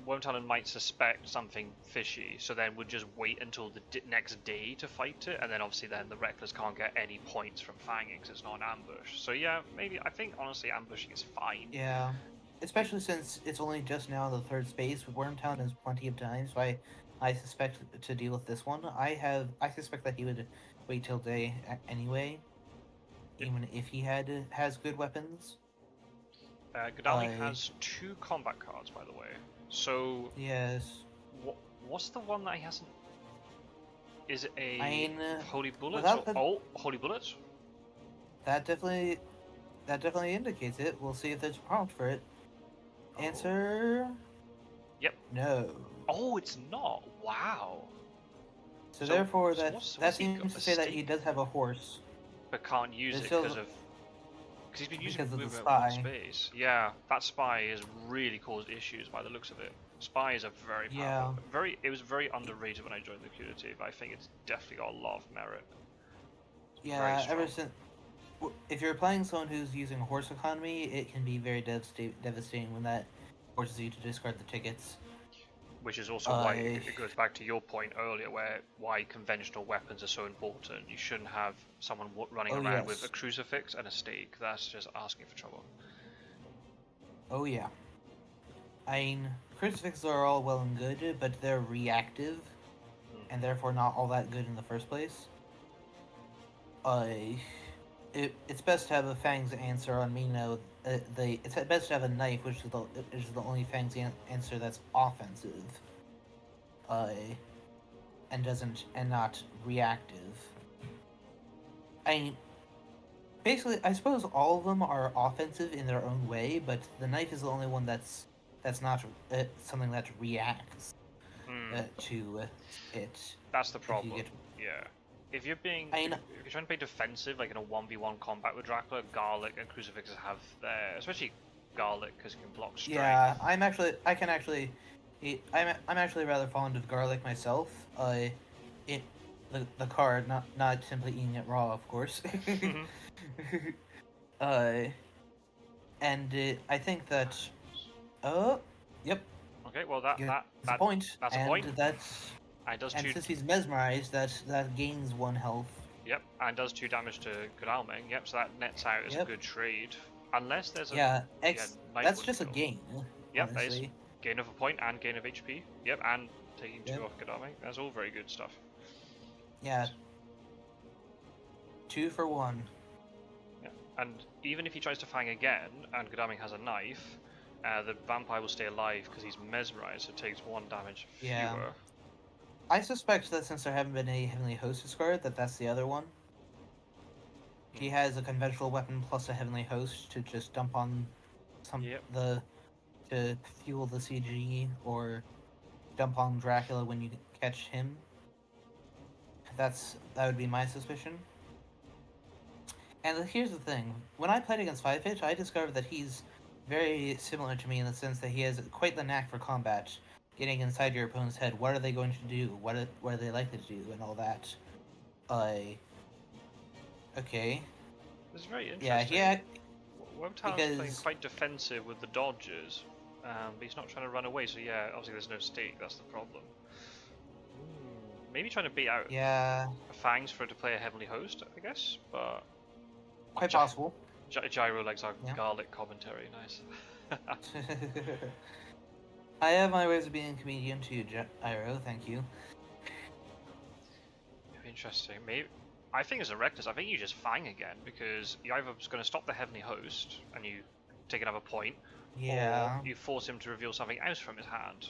Wyrmtalon might suspect something fishy, so then would just wait until the next day to fight it, and then obviously then the Reckless can't get any points from fanging because it's not an ambush. So yeah, maybe I think honestly ambushing is fine. Yeah, especially since it's only just now in the third space. Wormtown has plenty of time, so I suspect to deal with this one. I suspect that he would wait till day anyway, even if he has good weapons. Godali has 2 combat cards, by the way. So Yes. what's the one that he hasn't? Is it a I mean, Holy Bullets without or the, Holy Bullets? that definitely indicates it. We'll see if there's a prompt for it. Oh. Answer. Yep. No. Oh, it's not. Wow. So therefore, so that seems to say that he does have a horse. but can't use It it still because of. Because he's been using because of the movement at 1 spy. space. Yeah, that spy has really caused issues by the looks of it. Spy is a very Yeah. powerful, it was very underrated when I joined the community, but I think it's definitely got a lot of merit. Yeah, ever since, if you're playing someone who's using horse economy, it can be very devastating when that forces you to discard the tickets. Which is also why it goes back to your point earlier, why conventional weapons are so important. You shouldn't have someone running around with a crucifix and a stake. That's just asking for trouble. Oh yeah. I mean, crucifixes are all well and good, but they're reactive, and therefore not all that good in the first place. It's best to have a Fang's answer on Mino. It's best to have a knife, which is the only Fang's answer that's offensive. And not reactive. I mean, basically, I suppose all of them are offensive in their own way, but the knife is the only one that's not something that reacts to it. That's the problem. Yeah. If you're trying to play defensive, like in a 1v1 combat with Dracula, Garlic and Crucifixes have their, especially Garlic, because it can block strength. Yeah, I'm actually rather fond of Garlic myself. The card, not simply eating it raw, of course. And I think that, yep. Okay, well that's a point. That's a point. And since he's mesmerized, that gains 1 health. Yep, and does 2 damage to Godalming. Yep, so that nets out as a good trade. Unless there's that's just a gain. Yep, that is gain of a point and gain of HP. Yep, and taking 2 off Godalming. That's all very good stuff. Yeah. 2 for 1. Yeah, and even if he tries to fang again and Godalming has a knife, the vampire will stay alive because he's mesmerized, so it takes 1 damage fewer. Yeah. I suspect that since there haven't been a Heavenly Host discard, that's the other one. He has a conventional weapon plus a Heavenly Host to just dump on to fuel the CG, or dump on Dracula when you catch him. That would be my suspicion. And here's the thing: when I played against 5-Hitch, I discovered that he's very similar to me in the sense that he has quite the knack for combat. Getting inside your opponent's head, what are they going to do? What are they likely to do, and all that. Okay. It's very interesting. Yeah. Wyrmtalon's playing quite defensive with the dodges, but he's not trying to run away. So yeah, obviously there's no stake. That's the problem. Maybe trying to beat out Fangs for to play a Heavenly Host, I guess, but quite possible. Gyro likes our Garlic commentary. Nice. I have my ways of being a comedian too, Gyro. Thank you. Interesting. Maybe I think as a Rectus, I think you just Fang again, because you're either going to stop the Heavenly Host and you take another point, or you force him to reveal something else from his hand.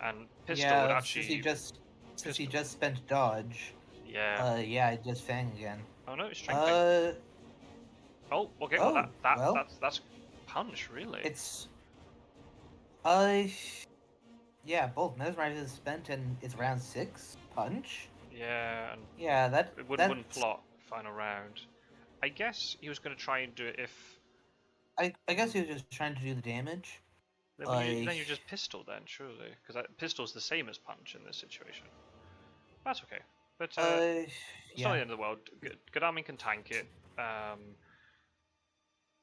And Pistol would actually. Since he just spent dodge. Yeah. I just Fang again. Oh no, it's strength. Oh, okay. Well, that's punch, really. It's. Yeah, both Mesmerize is spent and it's round 6 punch. Yeah. And it wouldn't plot final round. I guess he was going to try and do it if. I guess he was just trying to do the damage. Then you just pistol then, surely, because pistol's the same as punch in this situation. That's okay, but it's not the end of the world. Godalming can tank it.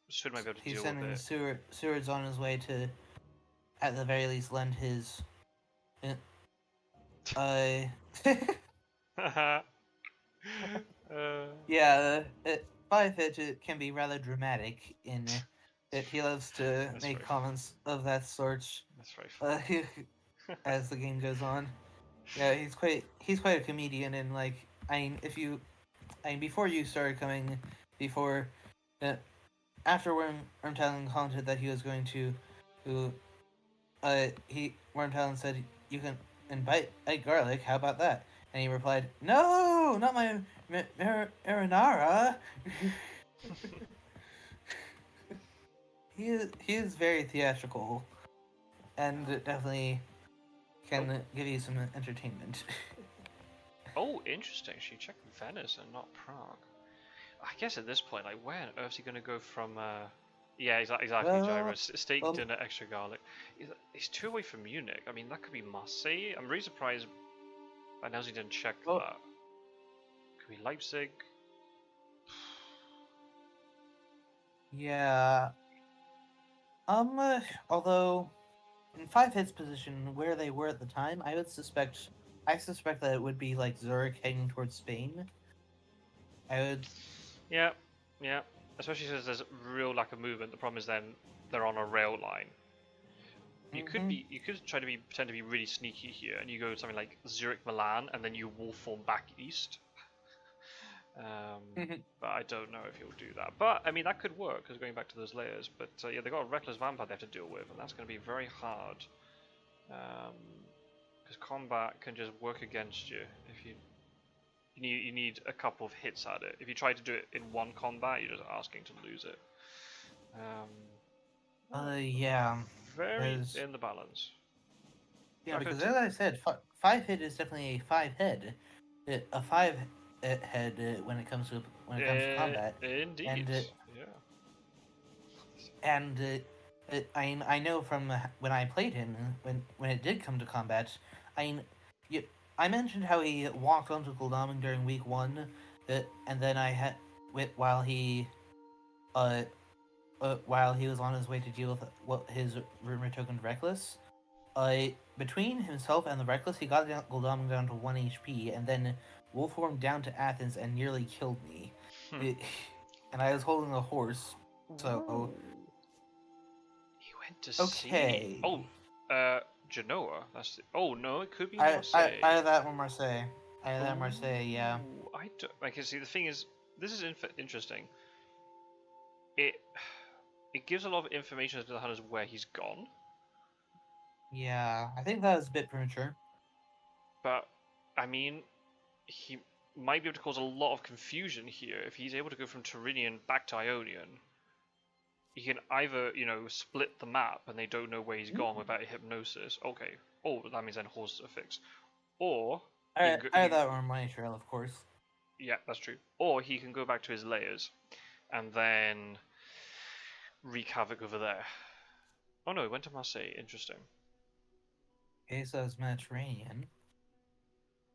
Should maybe be able to deal with it. He's sending Seward's on his way to, at the very least, lend his. Yeah, 5-Hitch it can be rather dramatic in that he loves to make comments of that sort. That's very funny. As the game goes on. Yeah, he's quite a comedian, and before you started coming, after Wyrmtalon commented that he was going to, Wyrmtalon said, "You can invite Garlic. How about that?" And he replied, "No, not my marinara." He is very theatrical, and definitely can give you some entertainment. Oh, interesting. She checked Venice and not Prague. I guess at this point, like, where on earth is he going to go from? Yeah, exactly, Well, Gyro. Steak dinner, extra garlic. He's 2 away from Munich. I mean, that could be Marseille. I'm really surprised by now he didn't check that. Could be Leipzig. yeah. Although in 5 hits position where they were at the time, I suspect that it would be like Zurich heading towards Spain. I would. Yeah, yeah. Especially since there's real lack of movement. The problem is then they're on a rail line. You could try to pretend to be really sneaky here, and you go something like Zurich Milan, and then you wolf form back east. But I don't know if he'll do that. But I mean, that could work because going back to those layers. But yeah, they got a reckless vampire they have to deal with, and that's going to be very hard. Because combat can just work against you if you need a couple of hits at it. If you try to do it in one combat, you're just asking to lose it. Yeah. Very in the balance. Yeah, because as I said, 5 hit is definitely a 5 head. A 5 head when it comes to combat. Indeed. And I know from when I played him when it did come to combat. I mentioned how he walked onto Gul'daming during week 1, and then I had while he was on his way to deal with his rumor token Reckless. Between himself and the Reckless, he got Gul'daming down to 1 HP, and then wolf formed down to Athens and nearly killed me. And I was holding a horse, so. He went to sea. Oh, Genoa. That's. Oh no, it could be Marseille. Either that or Marseille. Yeah. I don't. Like, see, the thing is, this is interesting. It gives a lot of information as to the hunters where he's gone. Yeah, I think that was a bit premature. But, I mean, he might be able to cause a lot of confusion here if he's able to go from Tyrrhenian back to Ionian. He can either, split the map and they don't know where he's gone without a hypnosis. Okay. Oh, that means then horses are fixed. Or... I that on my trail, of course. Yeah, that's true. Or he can go back to his layers and then wreak havoc over there. Oh no, he went to Marseille. Interesting. Okay, so it's Mediterranean.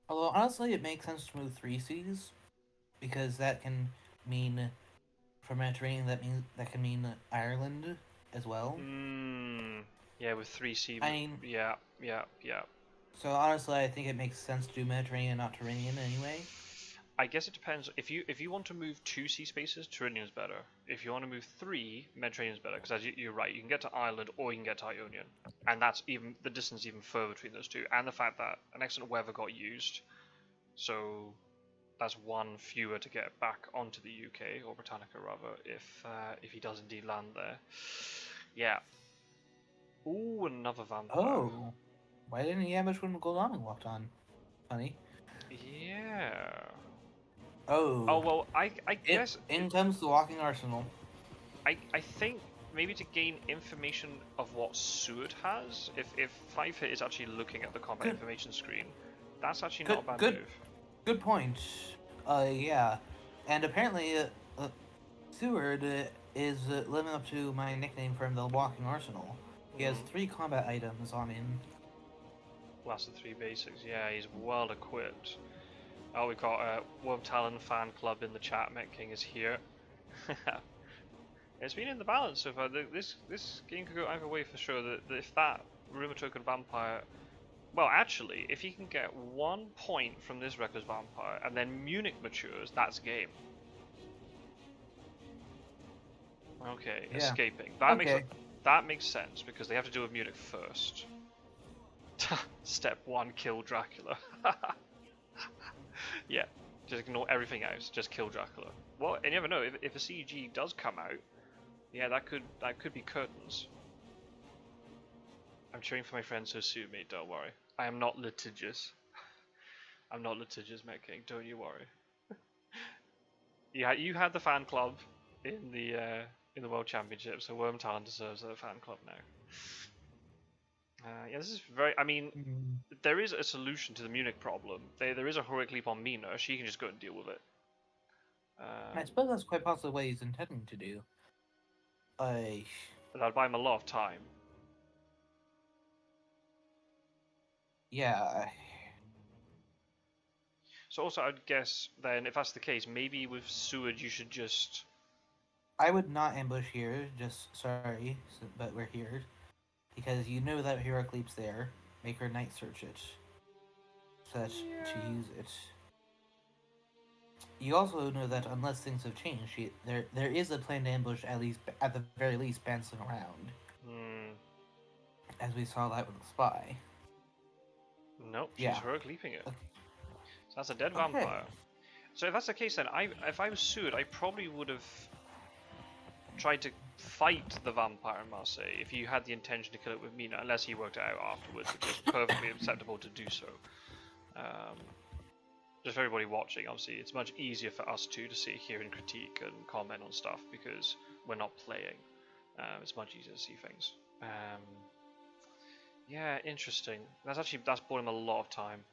Although, honestly, it makes sense to move 3 seas, because that can mean, for Mediterranean, that can mean Ireland as well. Yeah, with 3 sea. Yeah. So honestly, I think it makes sense to do Mediterranean, not Tyrrhenian, anyway. I guess it depends. If you want to move 2 sea spaces, Tyrrhenian is better. If you want to move 3, Mediterranean is better, because you're right, you can get to Ireland or you can get to Ionian, and that's even the distance even further between those two, and the fact that an excellent weather got used, so that's 1 fewer to get back onto the UK or Britannica rather, if he does indeed land there. Yeah. Ooh, another vampire. Oh, why didn't he ambush when Gul'daming walked on? Funny. Yeah. Oh, well, I guess... In comes the walking arsenal. I think maybe to gain information of what Seward has, if 5-hit is actually looking at the combat information screen, that's actually not a bad move. Good point. Yeah. And apparently, Seward is living up to my nickname for him, the walking arsenal. He has 3 combat items on him. Plus the 3 basics. Yeah, he's well equipped. Oh, we've got Wyrmtalon fan club in the chat. Met King is here. It's been in the balance so far. This game could go either way for sure. That if that rumor token vampire, well, actually, if he can get 1 point from this reckless vampire and then Munich matures, that's game. Okay, yeah. Escaping. That makes sense because they have to deal with Munich first. Step 1, kill Dracula. Yeah, just ignore everything else. Just kill Dracula. Well, and you never know if a CG does come out. Yeah, that could be curtains. I'm cheering for my friend so soon, mate. Don't worry. I am not litigious. I'm not litigious, Met King. Don't you worry. Yeah, you had the fan club in the World Championship, so Wyrmtalon deserves a fan club now. Yeah, this is very... I mean, there is a solution to the Munich problem. There is a heroic leap on Mina. She can just go and deal with it. I suppose that's quite possibly what he's intending to do. I... That'd buy him a lot of time. Yeah. So also, I'd guess then, if that's the case, maybe with Seward you should just... I would not ambush here, just sorry, but we're here. Because you know that Heroic Leap's there. Make her night search it. So that to use it. You also know that unless things have changed, there is a planned ambush at the very least bouncing around. Hmm. As we saw that with the spy. Nope, she's Yeah. heroic leaping it. Okay. So that's a dead Okay. vampire. So if that's the case, then if I was Seward, I probably would have tried to fight the vampire in Marseille if you had the intention to kill it with Mina, unless he worked it out afterwards, which is perfectly acceptable to do so. Just for everybody watching, obviously, it's much easier for us two to sit here and critique and comment on stuff because we're not playing. It's much easier to see things. Yeah, interesting. That's bought him a lot of time.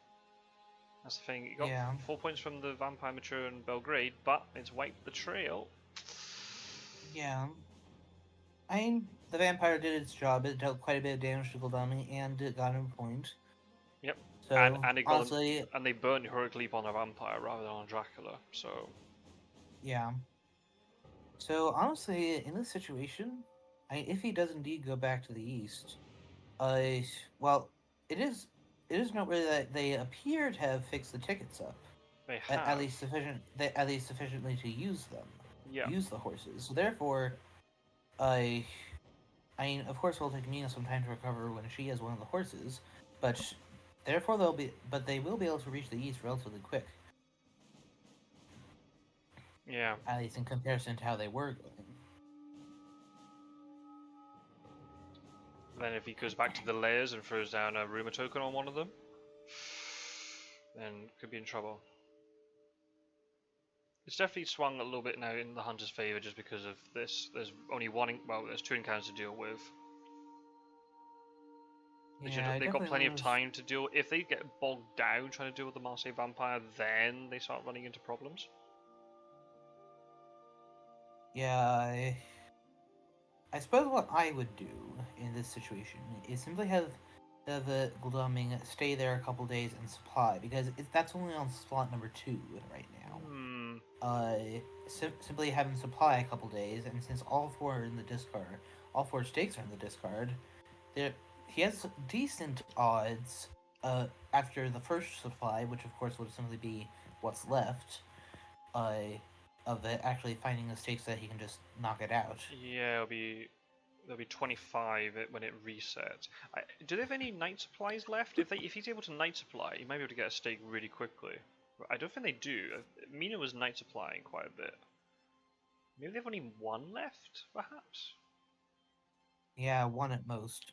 That's the thing. You got 4 points from the Vampire Mature in Belgrade, but it's wiped the trail. Yeah. I mean, the vampire did its job. It dealt quite a bit of damage to Goldami, and it got him a point. Yep. So, and honestly... and they burnt Heroic Leap on a vampire rather than on Dracula, so... Yeah. So, honestly, in this situation, if he does indeed go back to the east, well, it is noteworthy that they appear to have fixed the tickets up. They have. At least sufficiently to use them. Yeah. Use the horses. So therefore, I mean, of course, it'll take Mina some time to recover when she has one of the horses, but therefore they will be able to reach the east relatively quick. Yeah. At least in comparison to how they were going. Then if he goes back to the layers and throws down a rumor token on one of them, then could be in trouble. It's definitely swung a little bit now in the hunter's favor just because of this. There's only there's 2 encounters to deal with. They've got plenty of time to deal. If they get bogged down trying to deal with the Marseille vampire, then they start running into problems. Yeah, I suppose what I would do in this situation is simply have the Gul'daming stay there a couple days and supply, because that's only on slot number 2 right now. Simply have him supply a couple days, and since all 4 are in the discard, all 4 stakes are in the discard, he has decent odds after the first supply, which of course would simply be what's left, of actually finding the stakes that he can just knock it out. Yeah, there'll be 25 when it resets. Do they have any night supplies left? If he's able to night supply, he might be able to get a stake really quickly. I don't think they do. Mina was night supplying quite a bit. Maybe they have only 1 left, perhaps? Yeah, 1 at most.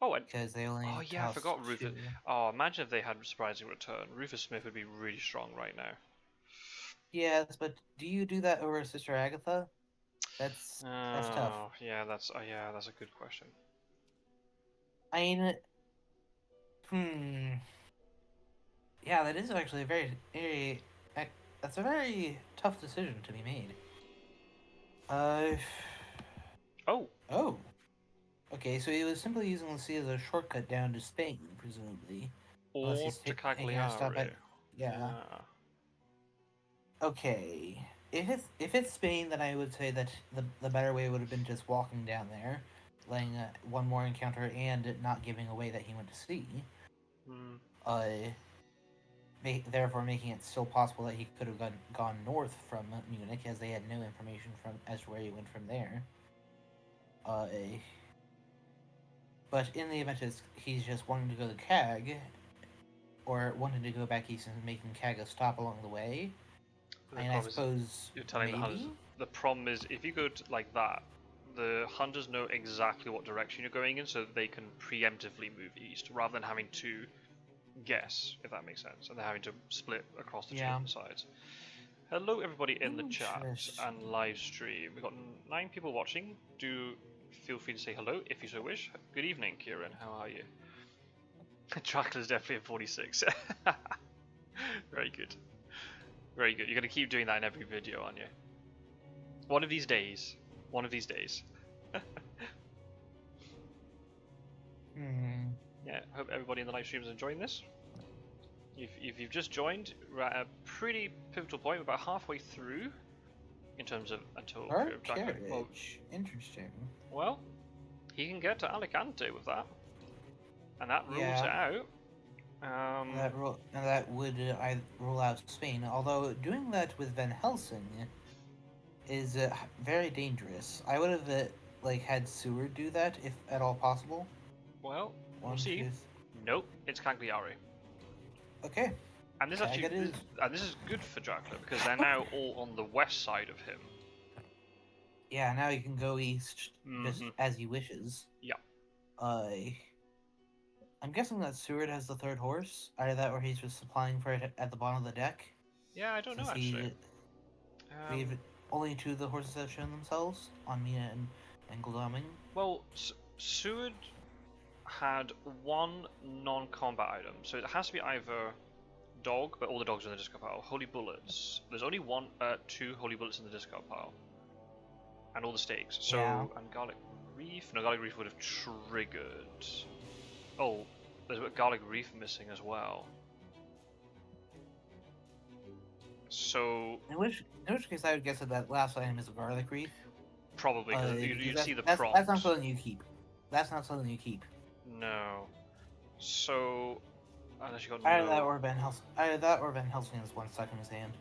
Oh, because they only. Oh yeah, I forgot Rufus. Oh, imagine if they had Surprising Return. Rufus Smith would be really strong right now. Yes, but do you do that over Sister Agatha? That's tough. Yeah, that's a good question. I mean, yeah, that is actually that's a very tough decision to be made. Oh. Okay, so he was simply using the sea as a shortcut down to Spain, presumably. Or to Cagliari. Yeah. Okay. If it's Spain, then I would say that the better way would have been just walking down there, laying one more encounter, and not giving away that he went to sea. Therefore making it still possible that he could have gone north from Munich, as they had no information as to where he went from there. But in the event he's just wanting to go to CAG, or wanting to go back east and making CAG a stop along the way, and I suppose you're telling maybe? the hunters. The problem is, if you go like that, the hunters know exactly what direction you're going in, so they can preemptively move east, rather than having to guess, if that makes sense, and they're having to split across the 2 different sides. Hello everybody in the chat and live stream. We've got 9 people watching. Do feel free to say hello if you so wish. Good evening, Kieran. How are you? Dracula's definitely at 46. Very good. Very good. You're gonna keep doing that in every video, aren't you? One of these days. One of these days. Yeah, hope everybody in the live stream is enjoying this. If you've just joined, we're at a pretty pivotal point, about halfway through, in terms of until Fury of Dracula. Well, interesting. Well, he can get to Alicante with that, and that rules it out. That would rule out Spain. Although doing that with Van Helsing is very dangerous. I would have had Seward do that if at all possible. Well, we'll see. Nope, it's Cagliari. Okay. And this actually, and this is good for Dracula because they're now all on the west side of him. Yeah, now he can go east just as he wishes. Yeah. I'm guessing that Seward has the third horse. Either that, or he's just supplying for it at the bottom of the deck. Yeah, I don't know actually. Only two of the horses have shown themselves on Mina and Godalming. Well, Seward had one non-combat item, so it has to be either dog, but all the dogs are in the discard pile. Holy bullets. There's only two holy bullets in the discard pile, and all the stakes. So and garlic reef. No, garlic reef would have triggered. Oh, there's a garlic reef missing as well. So in which case I would guess that last item is a garlic reef. Probably because you'd see the prompts. That's not something you keep. That's not something you keep. No. So unless you got either that or Van Helsing has one stuck in his hand.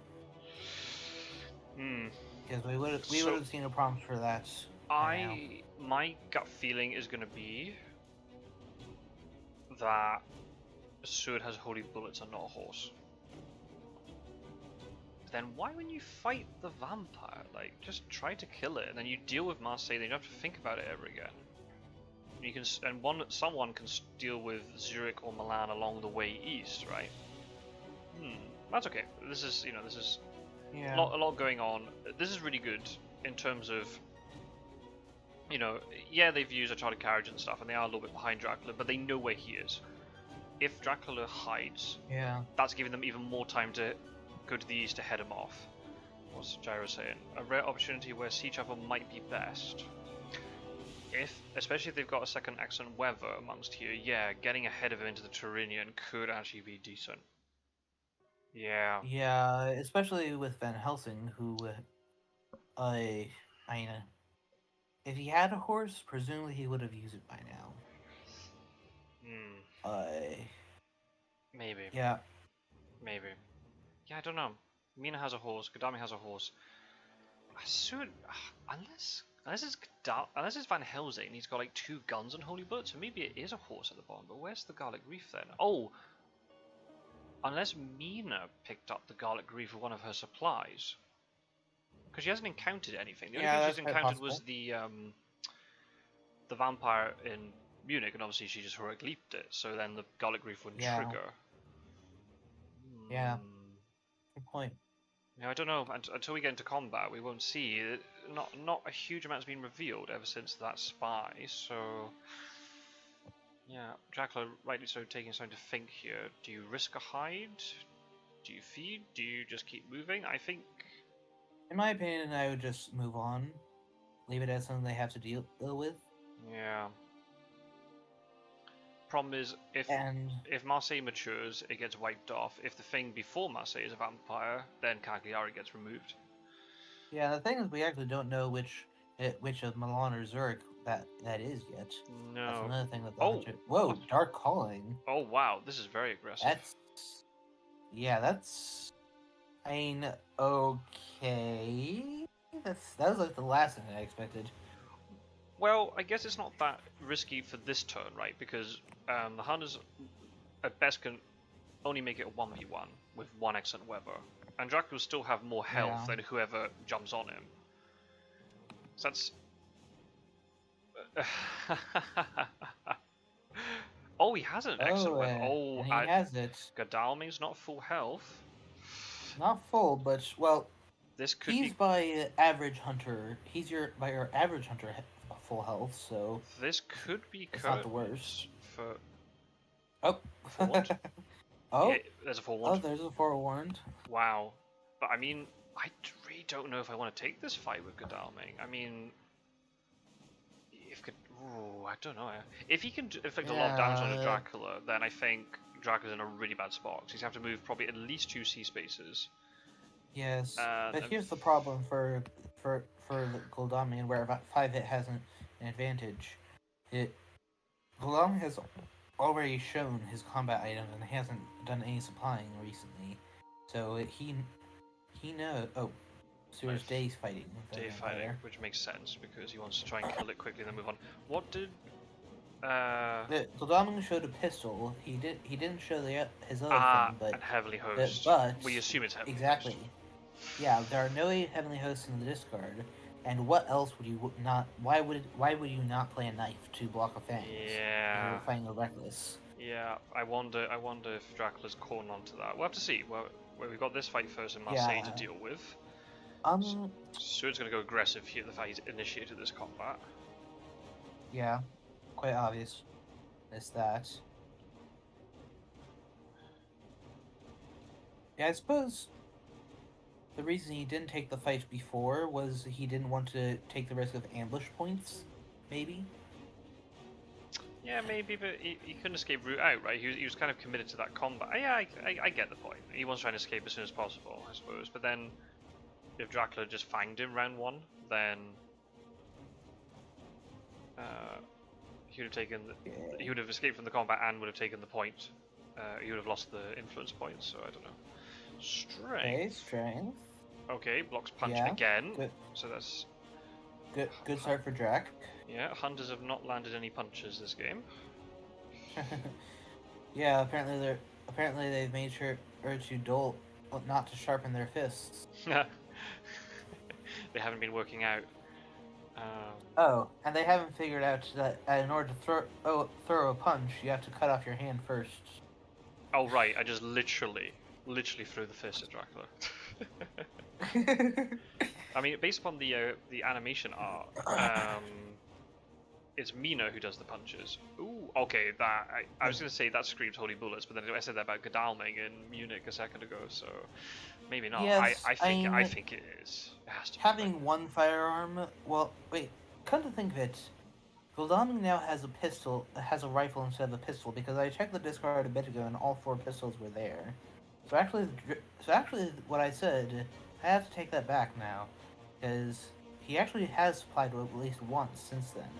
Because we would have seen a prompt for that. My gut feeling is going to be that Seward has holy bullets and not a horse. Then why, when you fight the vampire, just try to kill it, and then you deal with Marseille, then you don't have to think about it ever again. You can, and someone can deal with Zurich or Milan along the way east, right? That's okay. This is, a lot going on. This is really good in terms of, they've used a chartered carriage and stuff, and they are a little bit behind Dracula, but they know where he is. If Dracula hides, that's giving them even more time to go to the east to head him off. What's Gyro saying? A rare opportunity where siege travel might be best. Especially if they've got a second excellent weather amongst here, getting ahead of him into the Turinian could actually be decent. Yeah. Yeah, especially with Van Helsing, who, if he had a horse, presumably he would have used it by now. Maybe. Yeah. Maybe. Yeah, I don't know. Mina has a horse, Godalming has a horse. Unless it's Van Helsing, he's got two guns and holy bullets, so maybe it is a horse at the bottom, but where's the garlic reef then? Oh! Unless Mina picked up the garlic reef with one of her supplies. Because she hasn't encountered anything. The only thing she's encountered was the vampire in Munich, and obviously she just heroic leaped it, so then the garlic reef wouldn't trigger. Yeah. Good point. Yeah, I don't know. Until we get into combat, we won't see. Not a huge amount's been revealed ever since that spy. So, yeah, Dracula rightly so taking some time to think here. Do you risk a hide? Do you feed? Do you just keep moving? I think, in my opinion, I would just move on, leave it as something they have to deal with. Yeah. Problem is, if Marseille matures, it gets wiped off. If the thing before Marseille is a vampire, then Cagliari gets removed. Yeah, the thing is, we actually don't know which of Milan or Zurich that is yet. No. That's another thing that. Whoa, Dark Calling. Oh wow, this is very aggressive. That's. I mean, okay. That was the last thing I expected. Well, I guess it's not that risky for this turn, right? Because the Hunters at best can only make it a 1v1 with one excellent weather. And Dracula will still have more health than whoever jumps on him. So that's... Oh, he has an excellent weapon. Oh, he has it. Godalming's not full health. Not full, but, well... This could he's by average hunter. He's by your average hunter full health, so... This could be not the worst. For... Oh. Forewarned? Oh. Yeah, there's a forewarned. Oh, there's a forewarned. Wow. But I mean, I really don't know if I want to take this fight with Godalming. I mean, I don't know. If he can inflict a lot of damage on a Dracula, then I think Dracula's in a really bad spot. He's going to have to move probably at least 2 C spaces. Yes, but here's the problem for the Godalming, where 5-hit has an advantage. Godalming has already shown his combat items and hasn't done any supplying recently, so he knows. Oh, so there's Day's fighting. Day fighting, which makes sense because he wants to try and kill it quickly and then move on. What did Godalming showed a pistol. He didn't show his other thing, but and heavily host. But we assume it's heavily exactly. Host. Yeah, there are no heavenly hosts in the discard. And what else would you not? Why would you not play a knife to block a fang? Yeah. You're fighting a reckless. Yeah, I wonder if Dracula's caught onto that. We'll have to see. Well, we've got this fight first in Marseille to deal with. Seward's gonna go aggressive here. The fact he's initiated this combat. Yeah, quite obvious. Is that? Yeah, I suppose the reason he didn't take the fight before was he didn't want to take the risk of ambush points, maybe? Yeah, maybe, but he couldn't escape route out, right? He was kind of committed to that combat. Yeah, I get the point. He wants to try and escape as soon as possible, I suppose. But then, if Dracula just fanged him round 1, then he would have taken. He would have escaped from the combat and would have taken the point. He would have lost the influence points, so I don't know. Strength. Okay, strength. Okay, blocks punch again. Good. So that's good start for Drac. Yeah, hunters have not landed any punches this game. Yeah, apparently they've made sure to not to sharpen their fists. They haven't been working out. Oh, and they haven't figured out that in order to throw a punch, you have to cut off your hand first. Oh right, I just literally threw the fist at Dracula. I mean, based upon the animation art, it's Mina who does the punches. Ooh, okay, I was gonna say that screams holy bullets, but then I said that about Godalming in Munich a second ago, so maybe not. Yes, I think it is. It has to be. Having one firearm. Well, wait. Come to think of it, Godalming now has a rifle instead of a pistol because I checked the discard a bit ago and all 4 pistols were there. So actually, what I said, I have to take that back now, because he actually has supplied at least once since then.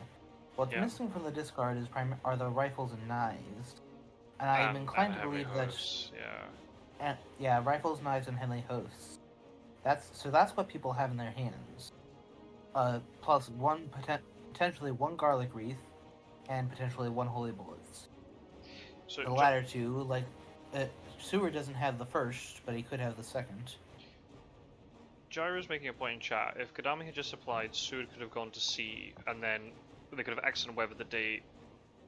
What's missing from the discard are the rifles and knives, and I'm inclined to believe hosts, that rifles, knives, and heavenly hosts. That's what people have in their hands. Plus potentially one garlic wreath, and potentially 1 holy bullets. So the latter 2, like. Seward doesn't have the first, but he could have the second. Gyro's making a point in chat. If Godalming had just supplied, Seward could have gone to C, and then they could have excellent weather the day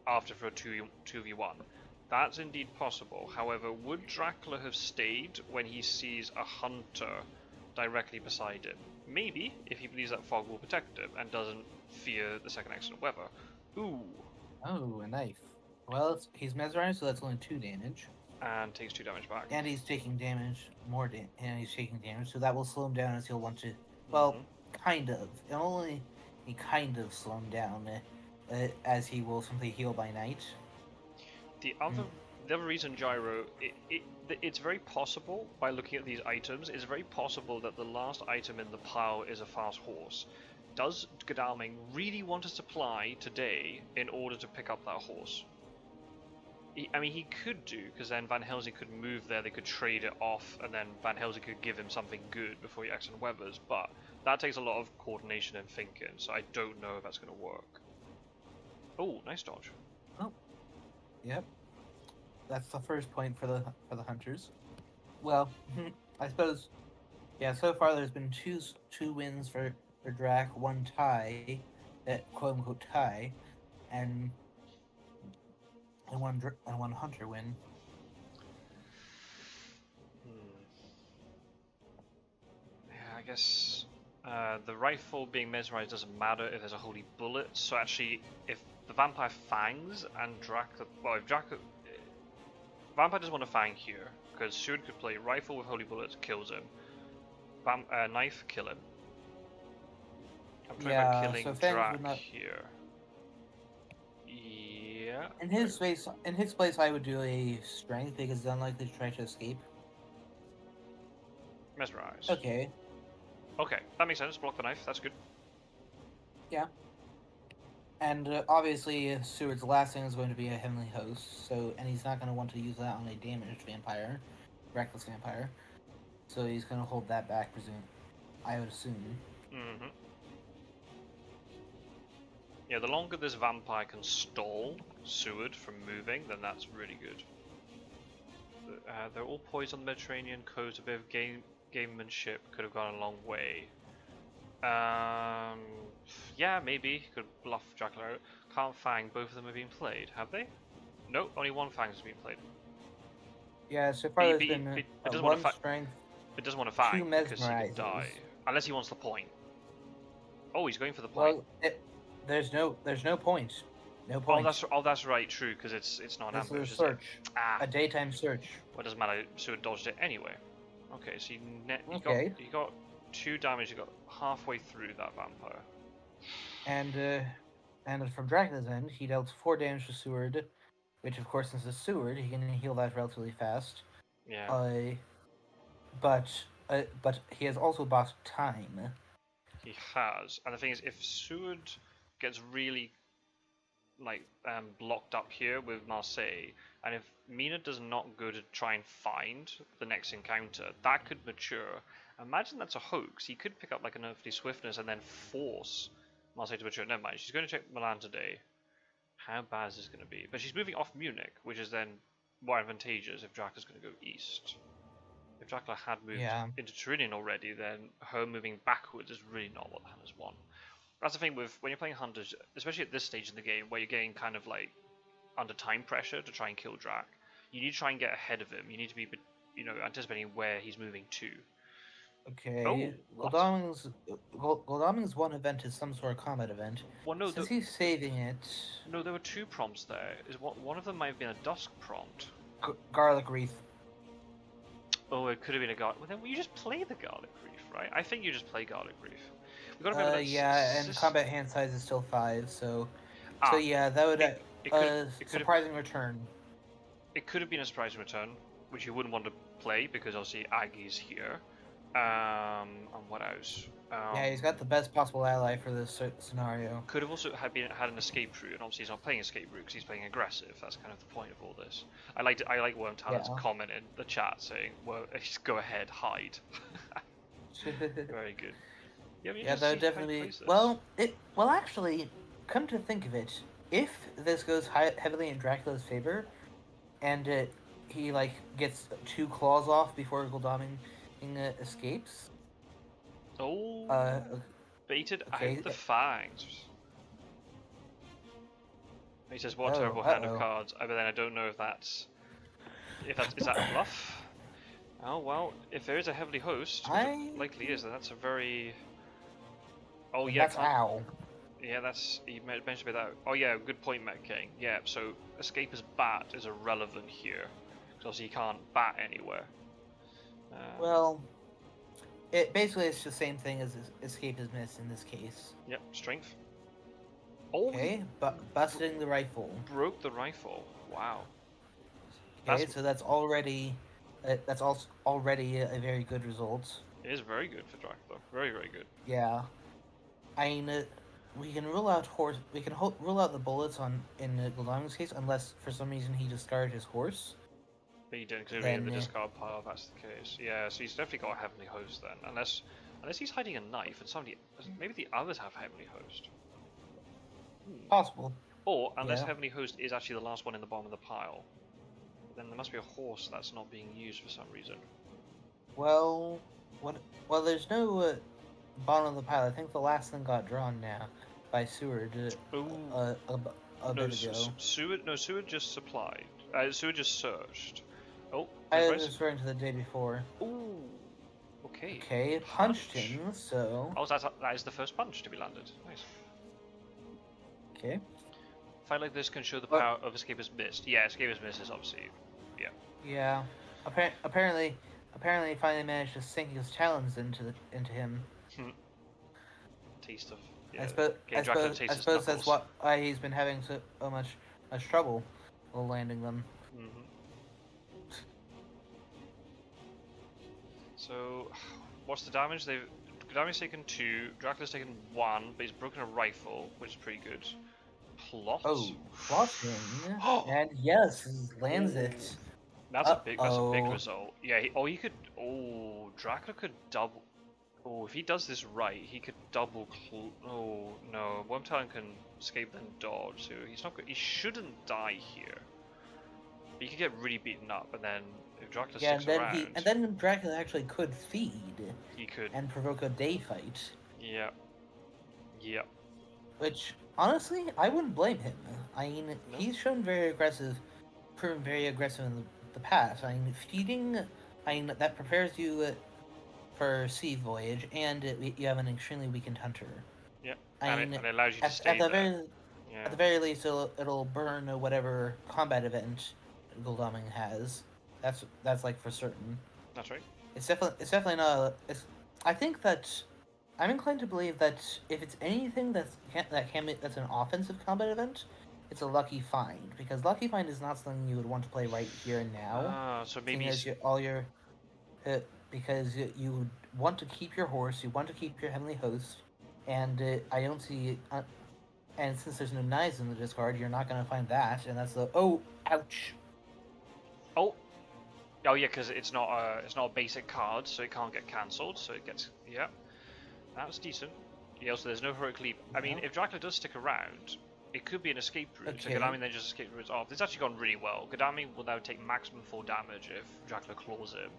after for a 2v1. That's indeed possible. However, would Dracula have stayed when he sees a hunter directly beside him? Maybe, if he believes that fog will protect him and doesn't fear the second excellent weather. Ooh. Oh, a knife. Well, he's mesmerized, so that's only 2 damage. And takes 2 damage back. And he's taking damage, and he's taking damage, so that will slow him down as he'll want to. Well, kind of. It'll only kind of slow him down, as he will simply heal by night. The other reason, Gyro, it's very possible, by looking at these items, it's very possible that the last item in the pile is a fast horse. Does Godalming really want to supply today in order to pick up that horse? He could do, because then Van Helsing could move there, they could trade it off, and then Van Helsing could give him something good before he acts on weathers, but that takes a lot of coordination and thinking, so I don't know if that's going to work. Oh, nice dodge. Oh, yep. That's the first point for the hunters. Well, I suppose, yeah, so far there's been two wins for Drac, 1 tie, quote-unquote tie, and one hunter win. Yeah, I guess the rifle being mesmerized doesn't matter if there's a holy bullet. So actually, if the vampire fangs and vampire doesn't want to fang here because Seward could play rifle with holy bullets, kills him. knife, kill him. I'm trying about killing so Fangs Drac would not. here. Yeah. In his place, I would do a strength because it's unlikely to try to escape. Mesmerize. Okay. Okay, that makes sense. Block the knife. That's good. Yeah. And obviously, Seward's last thing is going to be a Heavenly Host, and he's not going to want to use that on a damaged vampire, reckless vampire. So he's going to hold that back, I would assume. Mm-hmm. Yeah, the longer this vampire can stall Seward from moving, then that's really good. They're all poised on the Mediterranean coast. A bit of gamemanship could have gone a long way. Yeah, maybe could bluff Dracula. Can't Fang. Both of them have been played, have they? No, only one Fang has been played. Yeah, so far there's been one strength. It doesn't want to Fang because he could die, Mesmerizes. unless he wants the point. Oh, he's going for the point. Well, there's no point. No point. That's right. True, because it's not an ambush. This is a search. A daytime search. Well, it doesn't matter. Seward dodged it anyway. Okay, so you got 2 damage. You got halfway through that vampire. And from Dracula's end, he dealt 4 damage to Seward, which of course, since it's Seward, he can heal that relatively fast. Yeah. But he has also bought time. He has, and the thing is, if Seward gets really blocked up here with Marseille, and if Mina does not go to try and find the next encounter, that could mature. Imagine that's a hoax. He could pick up like an earthly swiftness and then force Marseille to mature. Never mind, she's going to check Milan today. How bad is this going to be? But she's moving off Munich, which is then more advantageous if Dracula's going to go east. If Dracula had moved into Turin already, then her moving backwards is really not what the Hunters want. That's the thing with when you're playing Hunters, especially at this stage in the game, where you're getting kind of like under time pressure to try and kill Drac. You need to try and get ahead of him. You need to be, anticipating where he's moving to. Okay. Goldaming's one event is some sort of combat event. Well, no, since he's saving it. No, there were 2 prompts there. One of them might have been a dusk prompt. Garlic Wreath. Oh, it could have been a garlic. Well, then you just play the garlic reef, right? I think you just play garlic reef. We got to remember that. Yeah, and combat hand size is still 5, so yeah, that would surprising return. It could have been a surprising return, which you wouldn't want to play because obviously Aggie's here. And what else? Yeah, he's got the best possible ally for this scenario. Could have also had an escape route, and obviously he's not playing escape route because he's playing aggressive. That's kind of the point of all this. I like Wyrmtalon's comment in the chat saying, "Well, just go ahead, hide." Very good. Yeah, that would definitely. Well, actually, come to think of it, if this goes heavily in Dracula's favor, and he gets 2 claws off before Goldaming escapes. Oh, baited out the fangs. He says, "What a terrible hand of cards." But then I don't know if that's is that a bluff. Oh well, if there is a heavily host, which it likely is, then that's a very. Oh yeah, that's how. Yeah, you mentioned about that. Oh yeah, good point, Met King. Yeah, so escape as bat is irrelevant here, because obviously you can't bat anywhere. Well. It's the same thing as escape is miss in this case. Yep, strength. Oh, okay, busting the rifle. Broke the rifle. Wow. Okay, so that's already a very good result. It is very good for Dracula. Very, very good. Yeah, I mean, we can rule out rule out the bullets in Goldaming's case, unless for some reason he discarded his horse. But he didn't clearly in the discard pile, that's the case. Yeah, so he's definitely got a Heavenly Host then. Unless he's hiding a knife and maybe the others have Heavenly Host. Possible. Or, unless Heavenly Host is actually the last one in the bottom of the pile. Then there must be a horse that's not being used for some reason. Well, there's no bottom of the pile. I think the last thing got drawn now by Seward a bit ago. Seward just supplied. Seward just searched. Oh, I was referring to the day before. Ooh. Okay. Okay, punched him, so. Oh, that is the first punch to be landed. Nice. Okay. Fight like this can show the power of Escapist Mist. Yeah, Escapist Mist is obviously. Yeah. Yeah. Apparently, apparently finally managed to sink his talons into him. Taste of I yeah. suppose Okay, Dracula tastes I his suppose that's knuckles. why he's been having so much trouble while landing them. Mm-hmm. So, what's the damage? Damage taken 2. Dracula's taken 1, but he's broken a rifle, which is pretty good. Plot. Oh, plotting, Oh, and yes, lands it. that's a Uh big. That's a big oh. result. Yeah. He could. Oh, Dracula could double. Oh, if he does this right, he could double. Oh no, Wyrmtalon can escape then dodge. So he's not. He shouldn't die here. But he could get really beaten up, and then if Dracula Yeah, sticks around, and then Dracula actually could feed he could. and provoke a day fight. Yeah. Yeah. Which honestly, I wouldn't blame him. I mean, No. he's shown proven very aggressive in the past. I mean, feeding, that prepares you for sea voyage, and you have an extremely weakened hunter. Yeah. I mean, And it allows you to at, stay there. Yeah. at the very least, it'll burn whatever combat event Goldaming has. That's like for certain. That's right. It's definitely not. I think that I'm inclined to believe that if it's anything that's an offensive combat event, it's a lucky find, because lucky find is not something you would want to play right here and now. Ah, so maybe As because you want to keep your horse, you want to keep your heavenly host, and I don't see. And since there's no knives in the discard, you're not going to find that, and that's the ouch. oh yeah, because it's not a basic card, so it can't get cancelled. So it gets that's decent. Yeah, also there's no heroic leap. I mean, if Dracula does stick around, it could be an escape route. Okay. So Godami then just escapes routes off. It's actually gone really well. Godami will now take maximum 4 damage if Dracula claws him.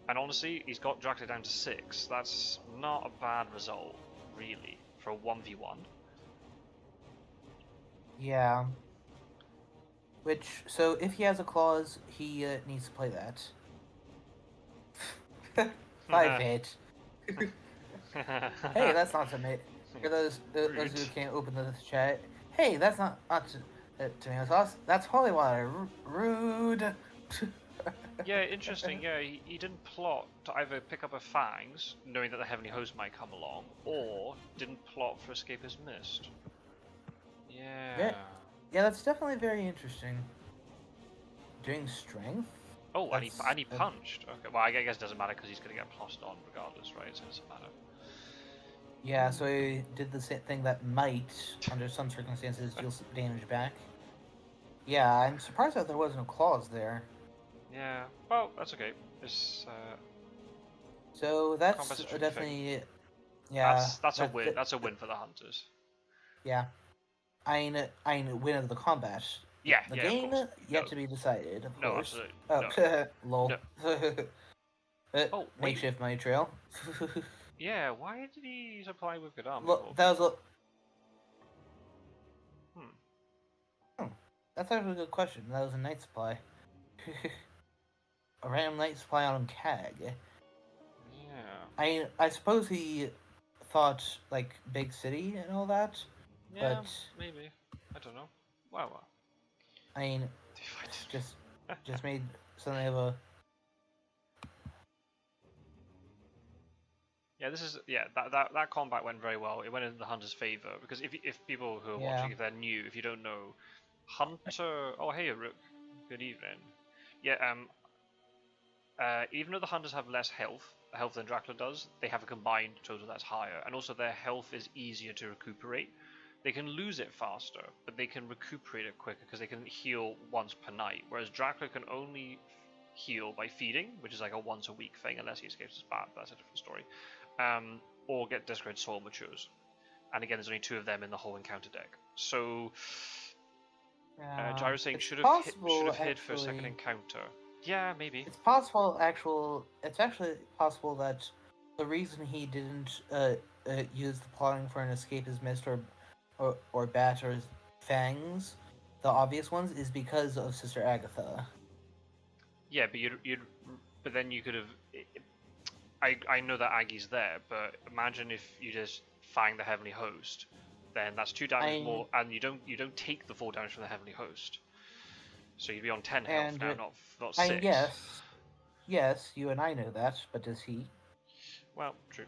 And honestly, he's got Dracula down to 6. That's not a bad result, really, for a 1v1. Yeah. So if he has a clause, he needs to play that. 5 hit. Hey, that's not to me. For those who can't open the chat, hey, that's not tomato sauce. That's holy water. Rude. Yeah, interesting. Yeah, he didn't plot to either pick up a fangs, knowing that the heavenly host might come along, or didn't plot for escape his mist. Yeah. Yeah, that's definitely very interesting. Doing strength. Oh, and he punched. Okay, well, I guess it doesn't matter because he's going to get plussed on regardless, right? So it doesn't matter. Yeah, so he did the same thing that might, under some circumstances, deal damage back. Yeah, I'm surprised that there wasn't a clause there. Yeah, well, that's okay. It's so that's definitely yeah. That's a win. That's a win for the hunters. Yeah, I mean, win of the combat. Yeah, the game yet to be decided. Of course. Absolutely. Oh, lol. No. Makeshift money trail. Yeah, why did he supply with Godami? Look, that was that's actually a good question. That was a night supply. A random night supply on CAG. Yeah. I suppose he thought like big city and all that. Yeah, but maybe. I don't know. Wow. I mean, just made something of a. Yeah, that combat went very well. It went in the hunter's favor because if people who are watching, if they're new, if you don't know, hunter. Oh hey, Rook. Good evening. Yeah. Even though the hunters have less health than Dracula does, they have a combined total that's higher, and also their health is easier to recuperate. They can lose it faster, but they can recuperate it quicker because they can heal once per night, whereas Dracula can only heal by feeding, which is like a once a week thing, unless he escapes his bat, but that's a different story. Or get Discard Soul Matures. And again, there's only 2 of them in the whole encounter deck. So, Gyro saying should have hid for a second encounter. Yeah, maybe. It's possible. It's actually possible that the reason he didn't use the plotting for an escape is mist or bat or fangs, the obvious ones, is because of Sister Agatha. Yeah, but then you could have. I know that Aggie's there, but imagine if you just fang the heavenly host, then that's 2 damage more, and you don't take the 4 damage from the heavenly host. So you'd be on 10 health now, not 6. Yes. Yes, you and I know that, but does he? Well, true.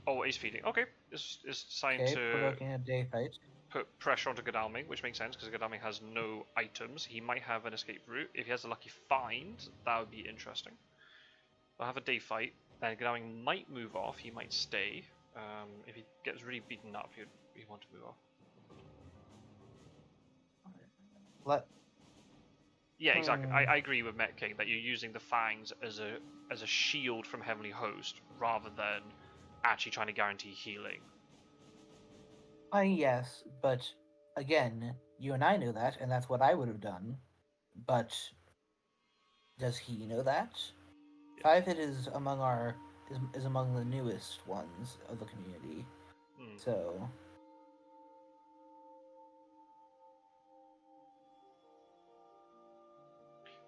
Oh, he's feeding. Okay, it's signed Okay, to provoking a day fight. put pressure onto Godalming, which makes sense because Godalming has no items. He might have an escape route. If he has a lucky find, that would be interesting. They'll have a day fight. Then Godalming might move off. He might stay. If he gets really beaten up, he'd want to move off. Let. Yeah, exactly. I agree with Met King that you're using the fangs as a shield from Heavenly Host rather than actually trying to guarantee healing. Yes, but again, you and I know that, and that's what I would have done. But does he know that? Yes. Five Hit is among is among the newest ones of the community. Hmm. So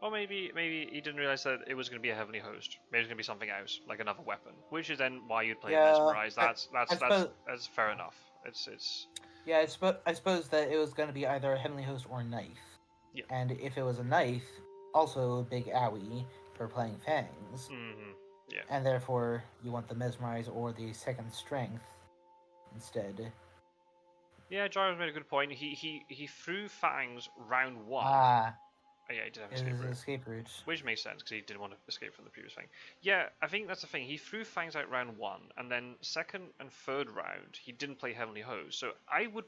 Or maybe he didn't realize that it was going to be a Heavenly Host. Maybe it's going to be something else, like another weapon. Which is then why you'd play yeah, Mesmerize. I suppose That's fair enough. It's yeah, I suppose that it was going to be either a Heavenly Host or Knife. yeah. And if it was a Knife, also a big owie for playing Fangs, Yeah. and therefore you want the Mesmerize or the Second Strength instead. Yeah, Gyro's made a good point. He threw Fangs round one. Ah, Oh, yeah, he did have it escape is an route. escape route. Which makes sense because he didn't want to escape from the previous thing. Yeah, I think that's the thing. He threw Fangs out round one, and then second and third round he didn't play Heavenly Host. So I would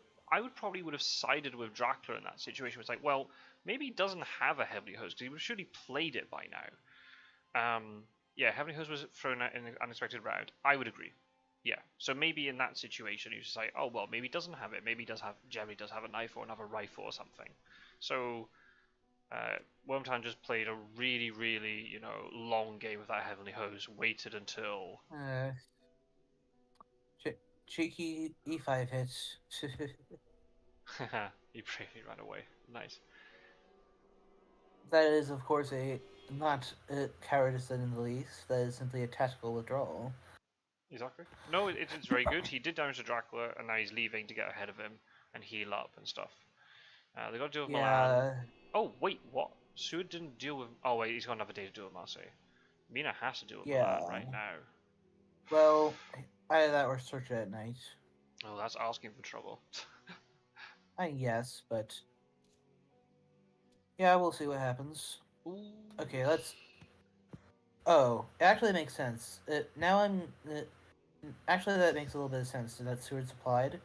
probably would have sided with Dracula in that situation. It's like, well, maybe he doesn't have a Heavenly Host because he would have surely played it by now. Yeah, Heavenly Host was thrown out in an unexpected round. I would agree. Yeah, so maybe in that situation you just say, oh well, maybe he doesn't have it. Maybe he does have generally does have a knife or another rifle or something. So Wyrmtalon just played a really, really, long game with that Heavenly Host. Waited until Uh, cheeky E5 hits. he bravely ran away. Nice. That is, of course, a not a cowardice in the least. That is simply a tactical withdrawal. Exactly. No, it's very good. He did damage to Dracula, and now he's leaving to get ahead of him and heal up and stuff. They got to deal with Milan. Yeah, Oh wait, what? Seward didn't deal with. Oh wait, he's got another day to deal with Marseille. Mina has to deal with yeah. Milan right now. Well, either that or search at night. Oh, that's asking for trouble. Yes, but yeah, we'll see what happens. Ooh. Okay, let's. Oh, it actually makes sense. Now I'm. Actually, that makes a little bit of sense. That Seward supplied.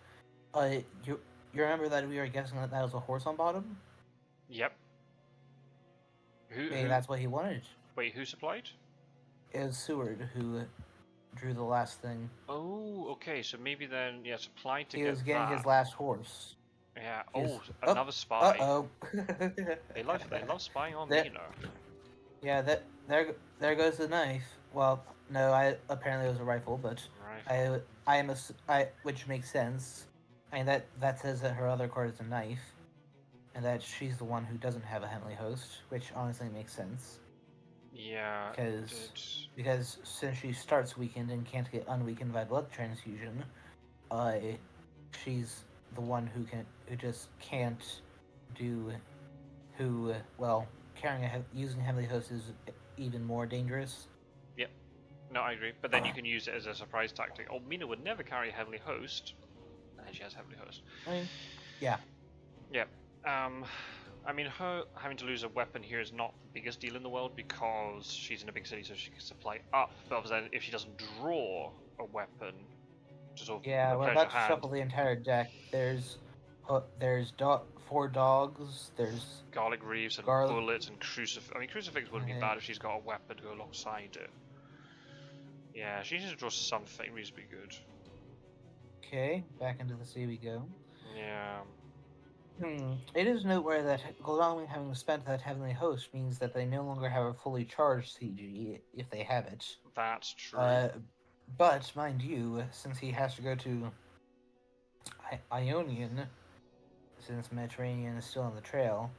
You remember that we were guessing that that was a horse on bottom? Yep. Maybe Who? that's what he wanted. Wait, who supplied? It was Seward who drew the last thing. Oh, okay. So maybe then, yeah, supply to He get was getting that. his last horse. Yeah. He was, Oh, another uh spy. oh. They love spying on that, me, you know. yeah, there goes the knife. Well, no, I apparently it was a rifle, but Right. which makes sense. I mean that says that her other card is a knife, and that she's the one who doesn't have a Heavenly Host, which honestly makes sense. Yeah. Because Did. because since she starts weakened and can't get unweakened by blood transfusion, uh, she's the one who just can't do who well carrying using Heavenly Host is even more dangerous. Yep. No, I agree. But then you can use it as a surprise tactic. Oh, Mina would never carry Heavenly Host, and then she has Heavenly Host. I mean, yeah. Yeah. I mean, her having to lose a weapon here is not the biggest deal in the world because she's in a big city, so she can supply up. But then, if she doesn't draw a weapon, to sort of Yeah, we're replenish her about to hand, shuffle the entire deck. There's 4 dogs. There's garlic reeves and garlic. bullets and crucifix. I mean, crucifix wouldn't be bad if she's got a weapon to go alongside it. Yeah, she needs to draw something reasonably good. Okay, back into the sea we go. Yeah. It is noteworthy that Godalming having spent that Heavenly Host means that they no longer have a fully charged CG if they have it. That's true. But mind you, since he has to go to Ionian, since Mediterranean is still on the trail,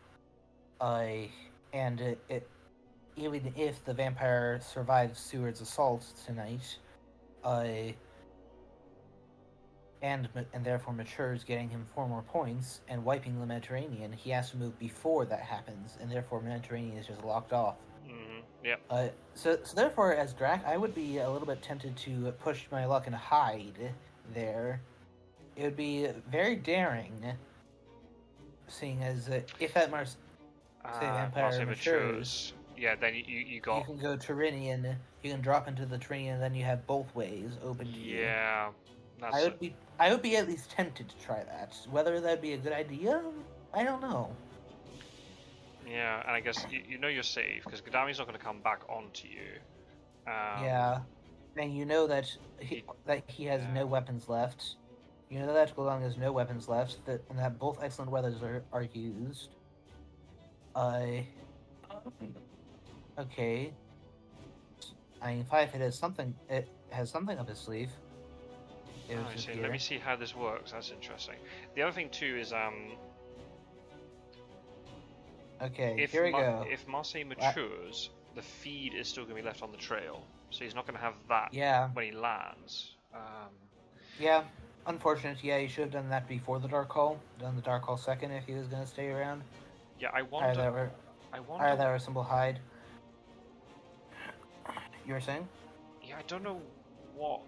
and even if the vampire survives Seward's assault tonight, and therefore matures, getting him 4 more points and wiping the Mediterranean, he has to move before that happens, and therefore Mediterranean is just locked off. Yep. So therefore, as Drac, I would be a little bit tempted to push my luck and hide there. It would be very daring, seeing as if that say vampire Marseille matures, matures. Yeah, then you you got. can go Tyrrhenian, you can drop into the Tyrrhenian, and then you have both ways open to you. Yeah, I that's would be I would be at least tempted to try that. Whether that'd be a good idea, I don't know. yeah, and I guess you know you're safe because Gadami's not going to come back onto you. Yeah, and you know that He, he has yeah. no weapons left. You know that Golong has no weapons left. And that both excellent weathers are used. I okay. I mean, Five Hit has something. It has something up his sleeve. It Oh, would I see. appear. Let me see how this works. That's interesting. The other thing too is Okay, here we go. if Marseille matures, the feed is still going to be left on the trail, so he's not going to have that Yeah, when he lands. yeah. Unfortunate. Yeah, he should have done that before the Dark Hole. Done the Dark Hole second if he was gonna stay around. Yeah, I wonder. I wonder. Either or symbol hide. You were saying? Yeah, I don't know what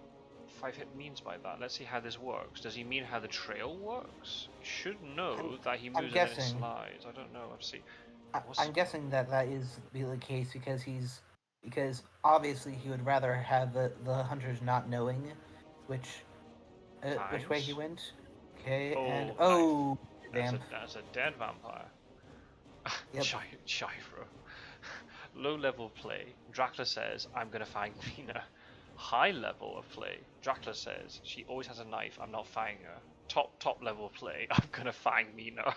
5-hit means by that. Let's see how this works. Does he mean how the trail works? He should know that he moves and then it slides. I don't know. Let's see. I'm guessing that is the case because obviously he would rather have the hunters not knowing which way he went. Okay, and nice. damn. That's a dead vampire. Yep. Gyro. Low level play. Dracula says, I'm gonna find Mina. High level of play. Dracula says, she always has a knife, I'm not fighting her. Top level play, I'm gonna find Mina.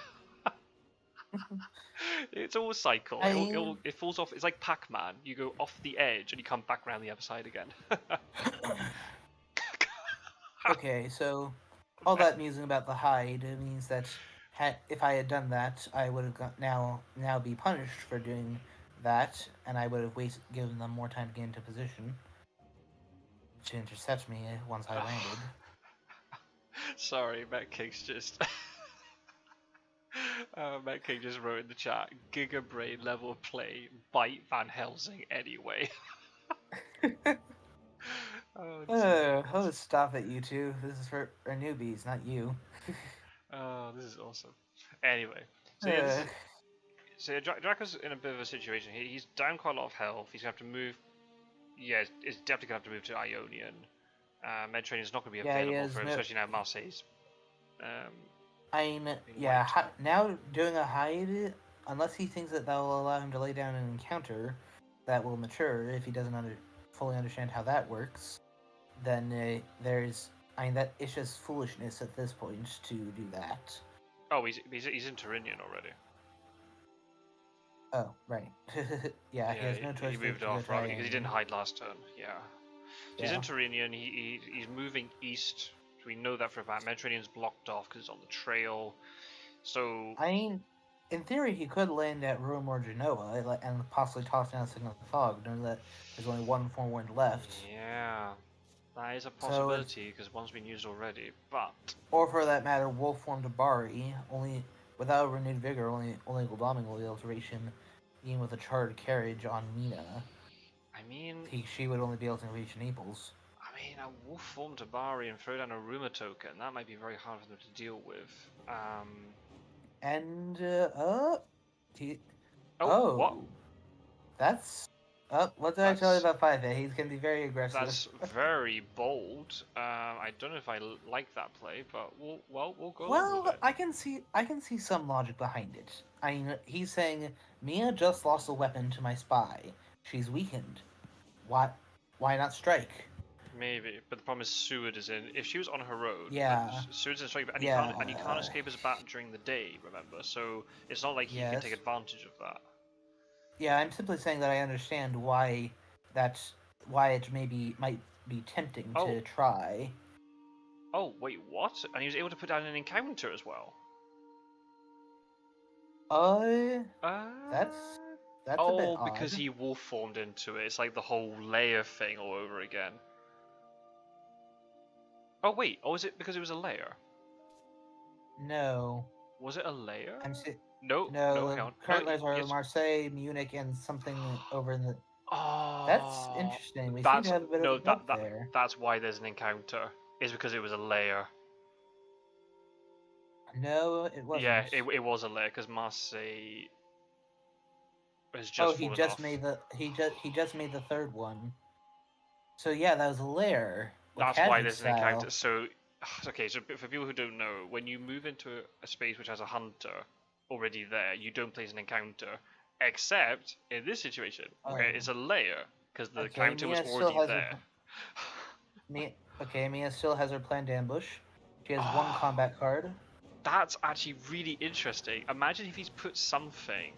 It's all a cycle. It falls off. It's like Pac-Man. You go off the edge and you come back around the other side again. Okay, so all that musing about the hide means that if I had done that, I would have now be punished for doing that, and I would have given them more time to get into position to intercept me once I landed. Sorry, Metcake's just. Metcake just wrote in the chat, Giga Brain level play, bite Van Helsing anyway. Oh, stop it, you two. This is for newbies, not you. Oh, this is awesome. Anyway, so yeah, Draco's in a bit of a situation. He's down quite a lot of health. He's going to have to move. Yeah, it's definitely going to have to move to Ionian. Mediterranean is not going to be available for him, especially now Marseille's. I mean, yeah, now doing a hide, unless he thinks that will allow him to lay down an encounter that will mature if he doesn't fully understand how that works, then that it's just foolishness at this point to do that. Oh, he's in Tyrrhenian already. Oh, right. Yeah, he has no choice. He moved off, right? Because he didn't hide last turn. Yeah. So he's in Tyrrhenian. He's moving east. We know that for a fact. Mediterranean's blocked off because it's on the trail. So I mean, in theory, he could land at Rome or Genoa and possibly toss down a Signal of Fog, knowing that there's only one wind left. Yeah, that is a possibility because one's been used already. But or for that matter, Wolf formed a Bari only. Without renewed vigor, only Goldaming will be able to reach him, even with a chartered carriage on Mina. I mean, she would only be able to reach Naples. I mean, a Wolf formed a Bari and throw down a Rumor token. That might be very hard for them to deal with. What? That's. What did I tell you about 5? He's gonna be very aggressive. That's very bold. I don't know if I like that play, but we'll go. Well, I can see some logic behind it. I mean, he's saying Mia just lost a weapon to my spy. She's weakened. Why not strike? Maybe, but the problem is Seward is in. If she was on her own, Seward's in strike, and he can't escape his bat during the day. Remember, so it's not like he can take advantage of that. Yeah, I'm simply saying that I understand why it might be tempting to try. Oh wait, what? And he was able to put down an encounter as well. That's a bit odd. Because he wolf formed into it. It's like the whole layer thing all over again. Oh wait, is it because it was a layer? No. Was it a layer? No, no, hang No, on. No, current layers are yes. Marseille, Munich, and something over in the. That's Oh, interesting. We seem to that's have a bit of no, a jump there. that's why there's an encounter. Is because it was a layer. No, it Yeah, wasn't. it was a layer because Marseille has Oh, just fallen off. he just made the third one. So yeah, that was a lair with That's why hazard there's an encounter. style. So, okay, so for people who don't know, when you move into a space which has a hunter already there, you don't place an encounter, except in this situation where Oh, it's a layer because the okay. counter was Mia still already has her. there. Mia still has her planned ambush. She has one Oh, combat card. that's actually really interesting. Imagine if he's put something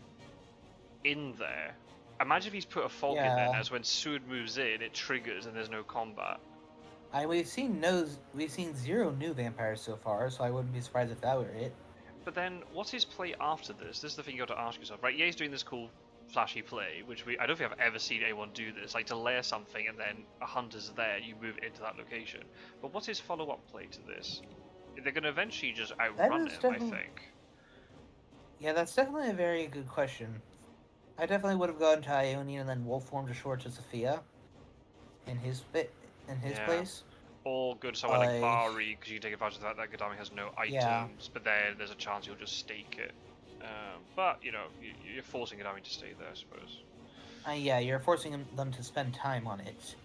in there. Imagine if he's put a fog in there, Yeah, now so when Seward moves in, it triggers and there's no combat. we've seen zero new vampires so far, so I wouldn't be surprised if that were it. But then, what's his play after this? This is the thing you got to ask yourself, right? Yeah, he's doing this cool, flashy play, which I don't think I've ever seen anyone do this, like to layer something and then a hunter's there, you move it into that location. But what's his follow-up play to this? They're going to eventually just That outrun is him, I definitely. think. Yeah, that's definitely a very good question. I definitely would have gone to Ionian and then Wolf form to short to Sophia in his Yeah. place. Or go to somewhere like Bari, because you can take advantage of that Gadami has no Yeah. items, but then there's a chance you'll just stake it. But, you know, you're forcing Gadami to stay there, I suppose. Yeah, you're forcing them to spend time on it.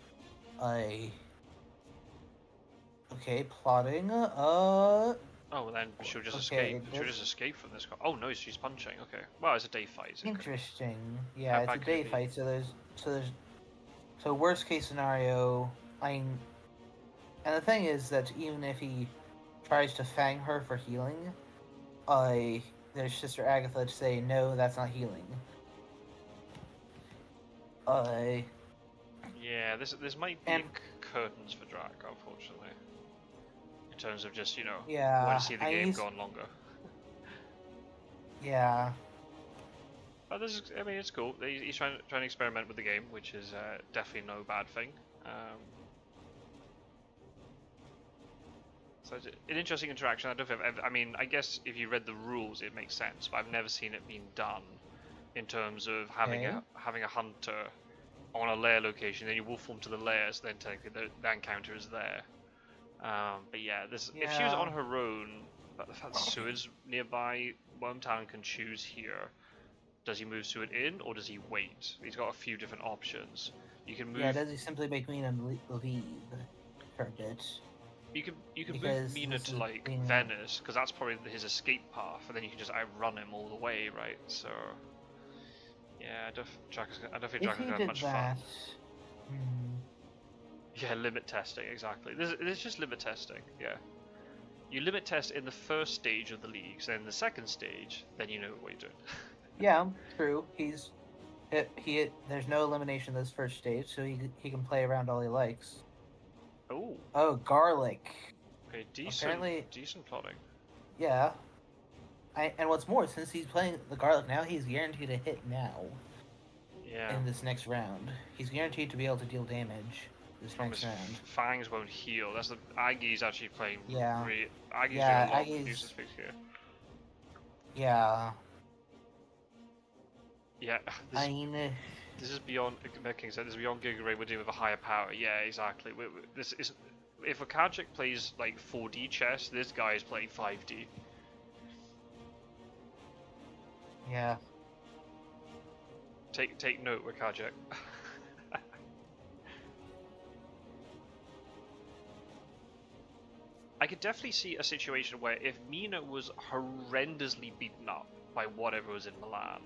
Okay, plotting. Oh, well then she'll just Okay, escape. She'll just escape from this. Oh no, she's punching. Okay. Well, it's a day fight. So interesting. how Yeah, it's a bad could it day be? fight, so worst case scenario. And the thing is that even if he tries to fang her for healing, there's Sister Agatha to say no, that's not healing. Yeah, this might be curtains for Drac, unfortunately. In terms of just want to see the game go on longer. Yeah. But I mean, it's cool. He's trying to experiment with the game, which is definitely no bad thing. So it's an interesting interaction. I don't think I mean, I guess if you read the rules, it makes sense, but I've never seen it being done in terms of having a hunter on a lair location, then you wolf form to the lairs, then technically the encounter is there. But yeah, if she was on her own, but the fact that Seward's nearby, Wyrmtalon can choose here. Does he move Seward in, or does he wait? He's got a few different options. You can move. Yeah, does he simply make Mina leave for a bit? You can move Mina to like Venice, because that's probably his escape path, and then you can just outrun him all the way, right? So yeah, I don't think Drac is gonna have much fun. Yeah, limit testing, exactly. There's just limit testing, yeah. You limit test in the first stage of the leagues, and in the second stage, then you know what you're doing. Yeah, true. There's no elimination this first stage, so he can play around all he likes. Oh, garlic. Okay, decent plotting. Yeah. And what's more, since he's playing the garlic now, he's guaranteed to hit now. Yeah. In this next round, he's guaranteed to be able to deal damage this next round. Fangs won't heal. That's the Aggie's actually playing. Yeah. Aggie's doing a lot of useless things here. Yeah. Yeah. This is beyond. King said this is beyond Giga Ray. We're dealing with a higher power. Yeah, exactly. This is. If a Kajik plays like 4D chess, this guy is playing 5D. Yeah. Take note, Wakajek. I could definitely see a situation where if Mina was horrendously beaten up by whatever was in Milan,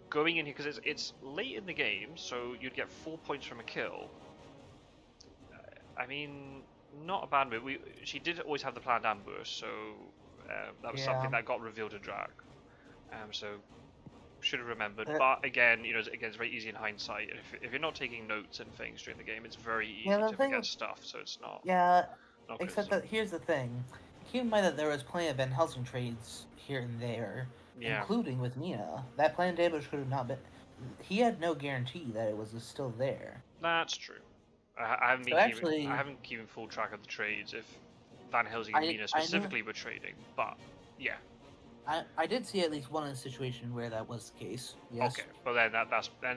going in here, because it's late in the game, so you'd get 4 points from a kill. I mean, not a bad move. She did always have the planned ambush, so that was something that got revealed to Drac. So should have remembered. But again, it's very easy in hindsight. If you're not taking notes and things during the game, it's very easy to forget stuff. So it's not. Yeah. Except that here's the thing. Keep in mind that there was plenty of Van Helsing trades here and there, including with Mina. That planned ambush could have not been. He had no guarantee that it was still there. That's true. I haven't keeping full track of the trades if Van Helsing and Mina specifically were trading, but yeah. I did see at least one situation where that was the case. Yes. Okay, but then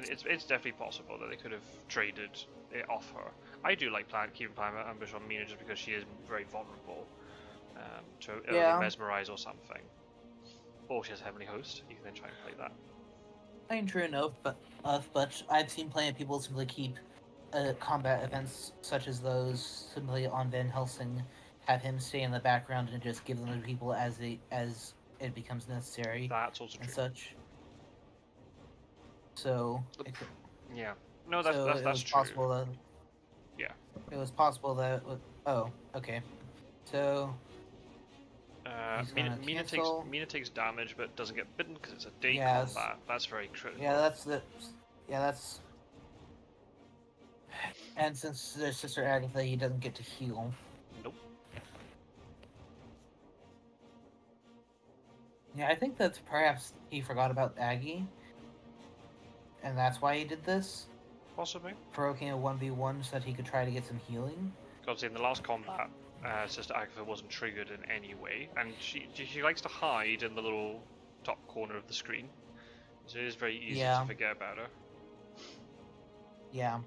it's definitely possible that they could have traded it off her. I do like keeping Plan Ambush on Mina just because she is very vulnerable to early Yeah. mesmerize or something. Or she has Heavenly Host. You can then try and play that. I mean, true enough, but I've seen plenty of people simply keep combat events such as those simply on Van Helsing, have him stay in the background and just give them to people as it becomes necessary That's also and true. such. So Yeah. No, it that's was true. possible that Yeah. it was possible that oh, okay. So he's gonna cancel. Mina takes damage but doesn't get bitten because it's a day Yes. combat. That's very critical. Yeah, that's. And since there's Sister Agatha, he doesn't get to heal. Nope. Yeah, I think that perhaps he forgot about Aggie, and that's why he did this. Possibly. Provoking a 1v1 so that he could try to get some healing. Obviously, in the last combat, Sister Agatha wasn't triggered in any way, and she likes to hide in the little top corner of the screen, so it is very easy to forget about her. Yeah.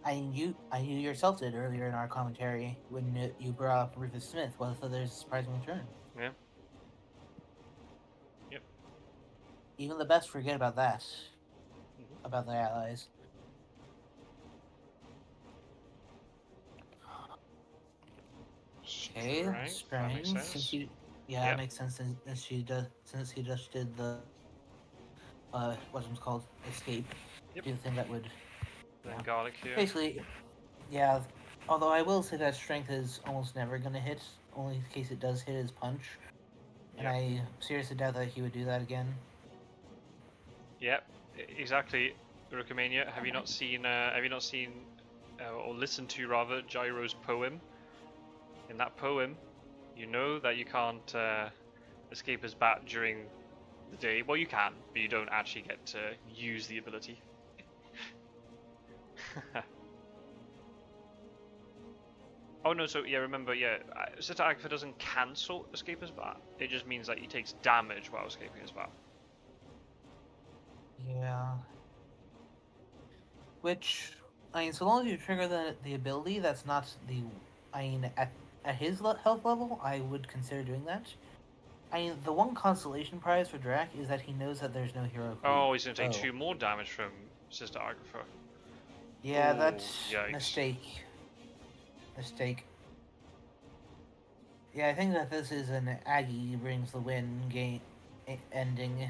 I knew you yourself did earlier in our commentary when you brought up Rufus Smith. Whether there's a surprising return. Yeah. Yep. Even the best forget about that. About their allies. Okay, strength. Since he, it makes sense since he just did the what's it called, escape. Yep. Do the thing that would. Then garlic here. Basically, yeah. Although I will say that strength is almost never gonna hit. Only in case it does hit his punch. And I seriously doubt that he would do that again. Yep, exactly. Rookamania, have you not seen or listened to rather Gyro's poem? In that poem, you know that you can't escape his bat during the day. Well, you can, but you don't actually get to use the ability. Oh no, so yeah, remember, Sister Agatha doesn't cancel escape his bat. It just means that he takes damage while escaping his bat. Yeah. Which, I mean, so long as you trigger the ability, that's not the. I mean, at his health level, I would consider doing that. I mean, the one consolation prize for Drac is that he knows that there's no hero. Oh, he's going to take 2 more damage from Sister Agatha. Yeah, that's mistake. Yeah, I think that this is an Aggie brings the win game ending.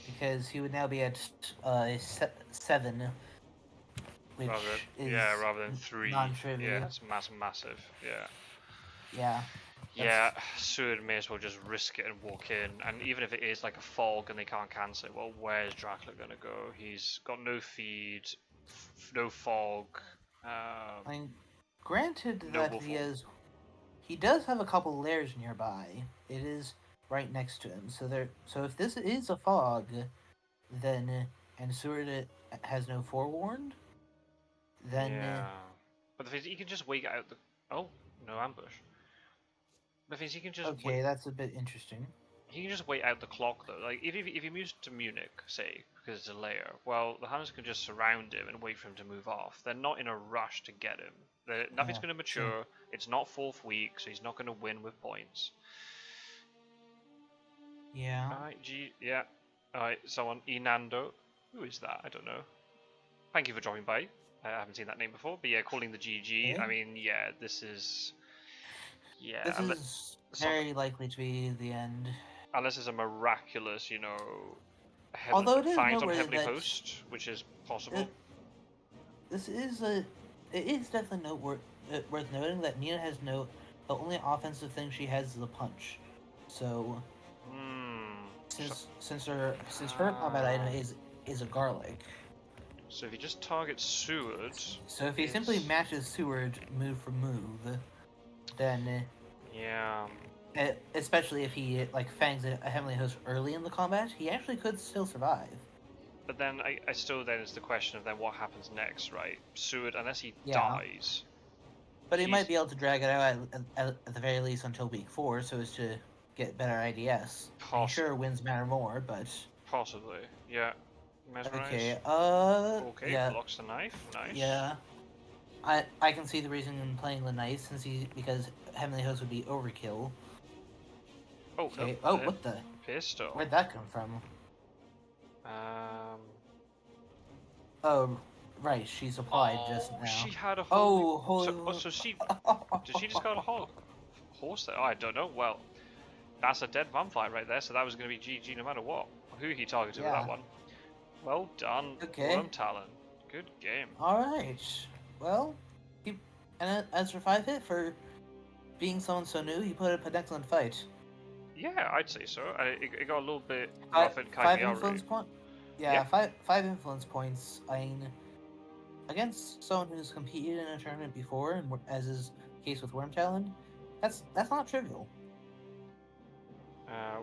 Because he would now be at 7. Which is rather than 3. Non-trivial. Yeah, it's massive. Yeah. Yeah, Seward may as well just risk it and walk in. And even if it is like a fog and they can't cancel it, well, where's Dracula gonna go? He's got no feed, no fog. I mean, granted that he does have a couple layers nearby. It is right next to him. So if this is a fog, then and Seward has no forewarned, then but the thing is, he can just wait out the no ambush. The thing is, he can just that's a bit interesting. He can just wait out the clock though. Like if he moves to Munich, say, because it's a layer, well, the Hunters can just surround him and wait for him to move off. They're not in a rush to get him. Nothing's going to mature. It's not 4th week, so he's not going to win with points. Yeah. Alright, Alright, someone, Inando. Who is that? I don't know. Thank you for dropping by. I haven't seen that name before, but yeah, calling the GG. I mean, this is... Yeah. This is very likely to be the end. Unless it's a miraculous, although it is finds on Heavenly Host, which is possible. It is definitely worth noting that Nina has the only offensive thing she has is a punch. So since her combat item is a garlic. So if he just targets Seward. So if he simply matches Seward move for move, then especially if he fangs a Heavenly Host early in the combat, he actually could still survive. But then I still then is the question of then what happens next, right? Seward, unless he dies. But he might be able to drag it out at the very least until week 4, so as to get better IDS. I mean, sure, wins matter more, but possibly, yeah. Mesmerize. okay. Okay, Yeah, blocks the knife. Nice. yeah. I can see the reason in playing the knife because Heavenly Host would be overkill. Oh no. Okay. Oh, what the? Pistol. Where'd that come from? Um. Oh, right. She's applied just Oh, now. she had a holy. Oh, So she did she just got a whole horse there? Oh, I don't know. Well, that's a dead vampire right there. So that was going to be GG no matter what. Who he targeted with that yeah. one. Well done, Okay. Wyrmtalon. Good game. All right. Well, he and as for 5-hit for being someone so new, he put up an excellent fight. Yeah, I'd say so. It got a little bit Five, rough in five Cagliari. influence point. Yeah. Yeah, five influence points. I mean, against someone who's competed in a tournament before, and as is the case with Wyrmtalon, that's not trivial.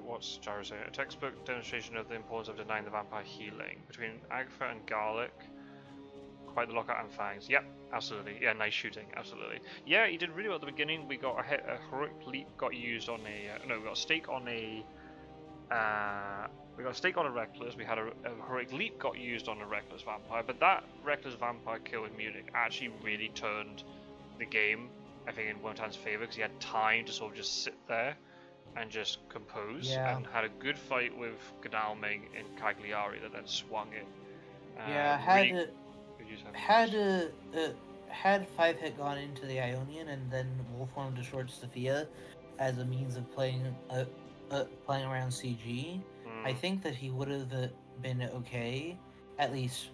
What's Gyro saying? A textbook demonstration of the importance of denying the vampire healing. Between Agatha and Garlic, quite the lockout and Fangs. Yep, absolutely. Yeah, nice shooting, absolutely. Yeah, he did really well at the beginning. We got a heroic leap got used on a... no, we got a stake on a... we got a stake on a Reckless, we had a heroic leap got used on a Reckless Vampire, but that Reckless Vampire kill in Munich actually really turned the game, I think, in Wyrmtalon's favour, because he had time to sort of just sit there and just compose, Yeah. and had a good fight with Godalming in Cagliari that then swung it. Yeah, Really had 5-hit gone into the Ionian and then Wolfhorn destroyed Sophia as a means of playing around CG, I think that he would have been okay, at least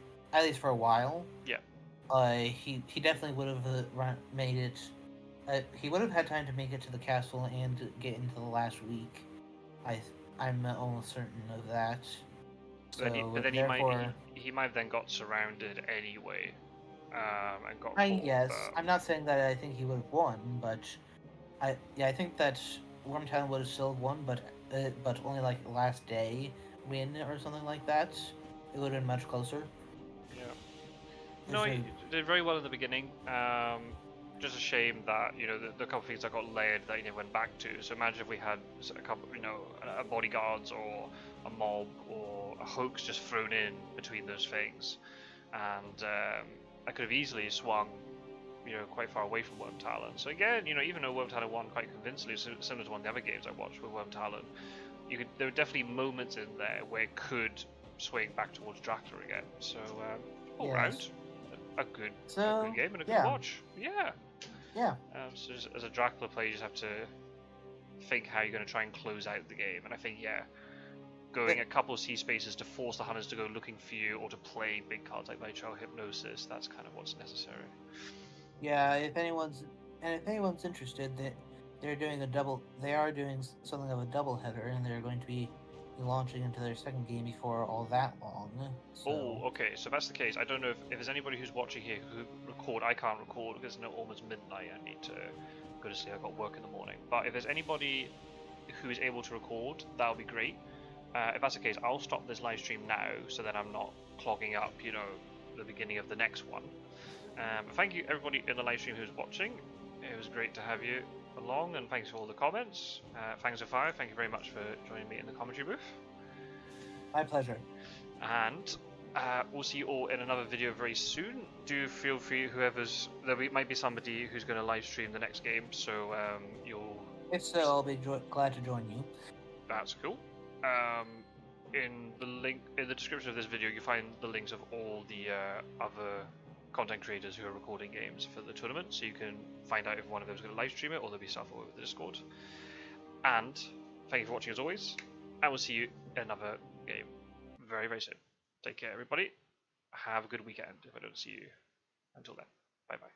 for a while. Yeah. He definitely would have made it. He would have had time to make it to the castle and to get into the last week. I'm almost certain of that. So but then therefore, he might have then got surrounded anyway, and got I caught. yes, I'm not saying that I think he would have won, but I think that Wormtown would have still won, but only like last day win or something like that. It would have been much closer. Yeah. No, he did very well in the beginning. Just a shame that the couple things that got layered that he never went back to. So imagine if we had a couple, a bodyguards or a mob or a hoax just thrown in between those things, and I could have easily swung, quite far away from Wyrmtalon. So again, even though Wyrmtalon won quite convincingly, similar to one of the other games I watched with Wyrmtalon, there were definitely moments in there where it could swing back towards Dracula again. So all round, a good game and a good watch. Yeah. Yeah. So as a Dracula player, you just have to think how you're going to try and close out the game. And I think, going a couple of C spaces to force the hunters to go looking for you or to play big cards like Nitro Hypnosis, that's kind of what's necessary. Yeah, if anyone's interested, they're doing a double. They are doing something of a double header, and they're going to be launching into their second game before all that long. So. Oh, okay. So if that's the case, I don't know if there's anybody who's watching here who record. I can't record because it's almost midnight. I need to go to sleep. I've got work in the morning. But if there's anybody who is able to record, that would be great. If that's the case, I'll stop this live stream now, so that I'm not clogging up, the beginning of the next one. But thank you everybody in the live stream who's watching. It was great to have you along, and thanks for all the comments. Thanks to Fire, thank you very much for joining me in the commentary booth. My pleasure. And we'll see you all in another video very soon. Do feel free, might be somebody who's going to live stream the next game, so you'll... If so, I'll be glad to join you. That's cool. In the description of this video, you find the links of all the other content creators who are recording games for the tournament, so you can find out if one of them is going to live stream it or there'll be stuff over the Discord. And thank you for watching as always, and we'll see you in another game very, very soon. Take care, everybody. Have a good weekend if I don't see you until then. Bye bye.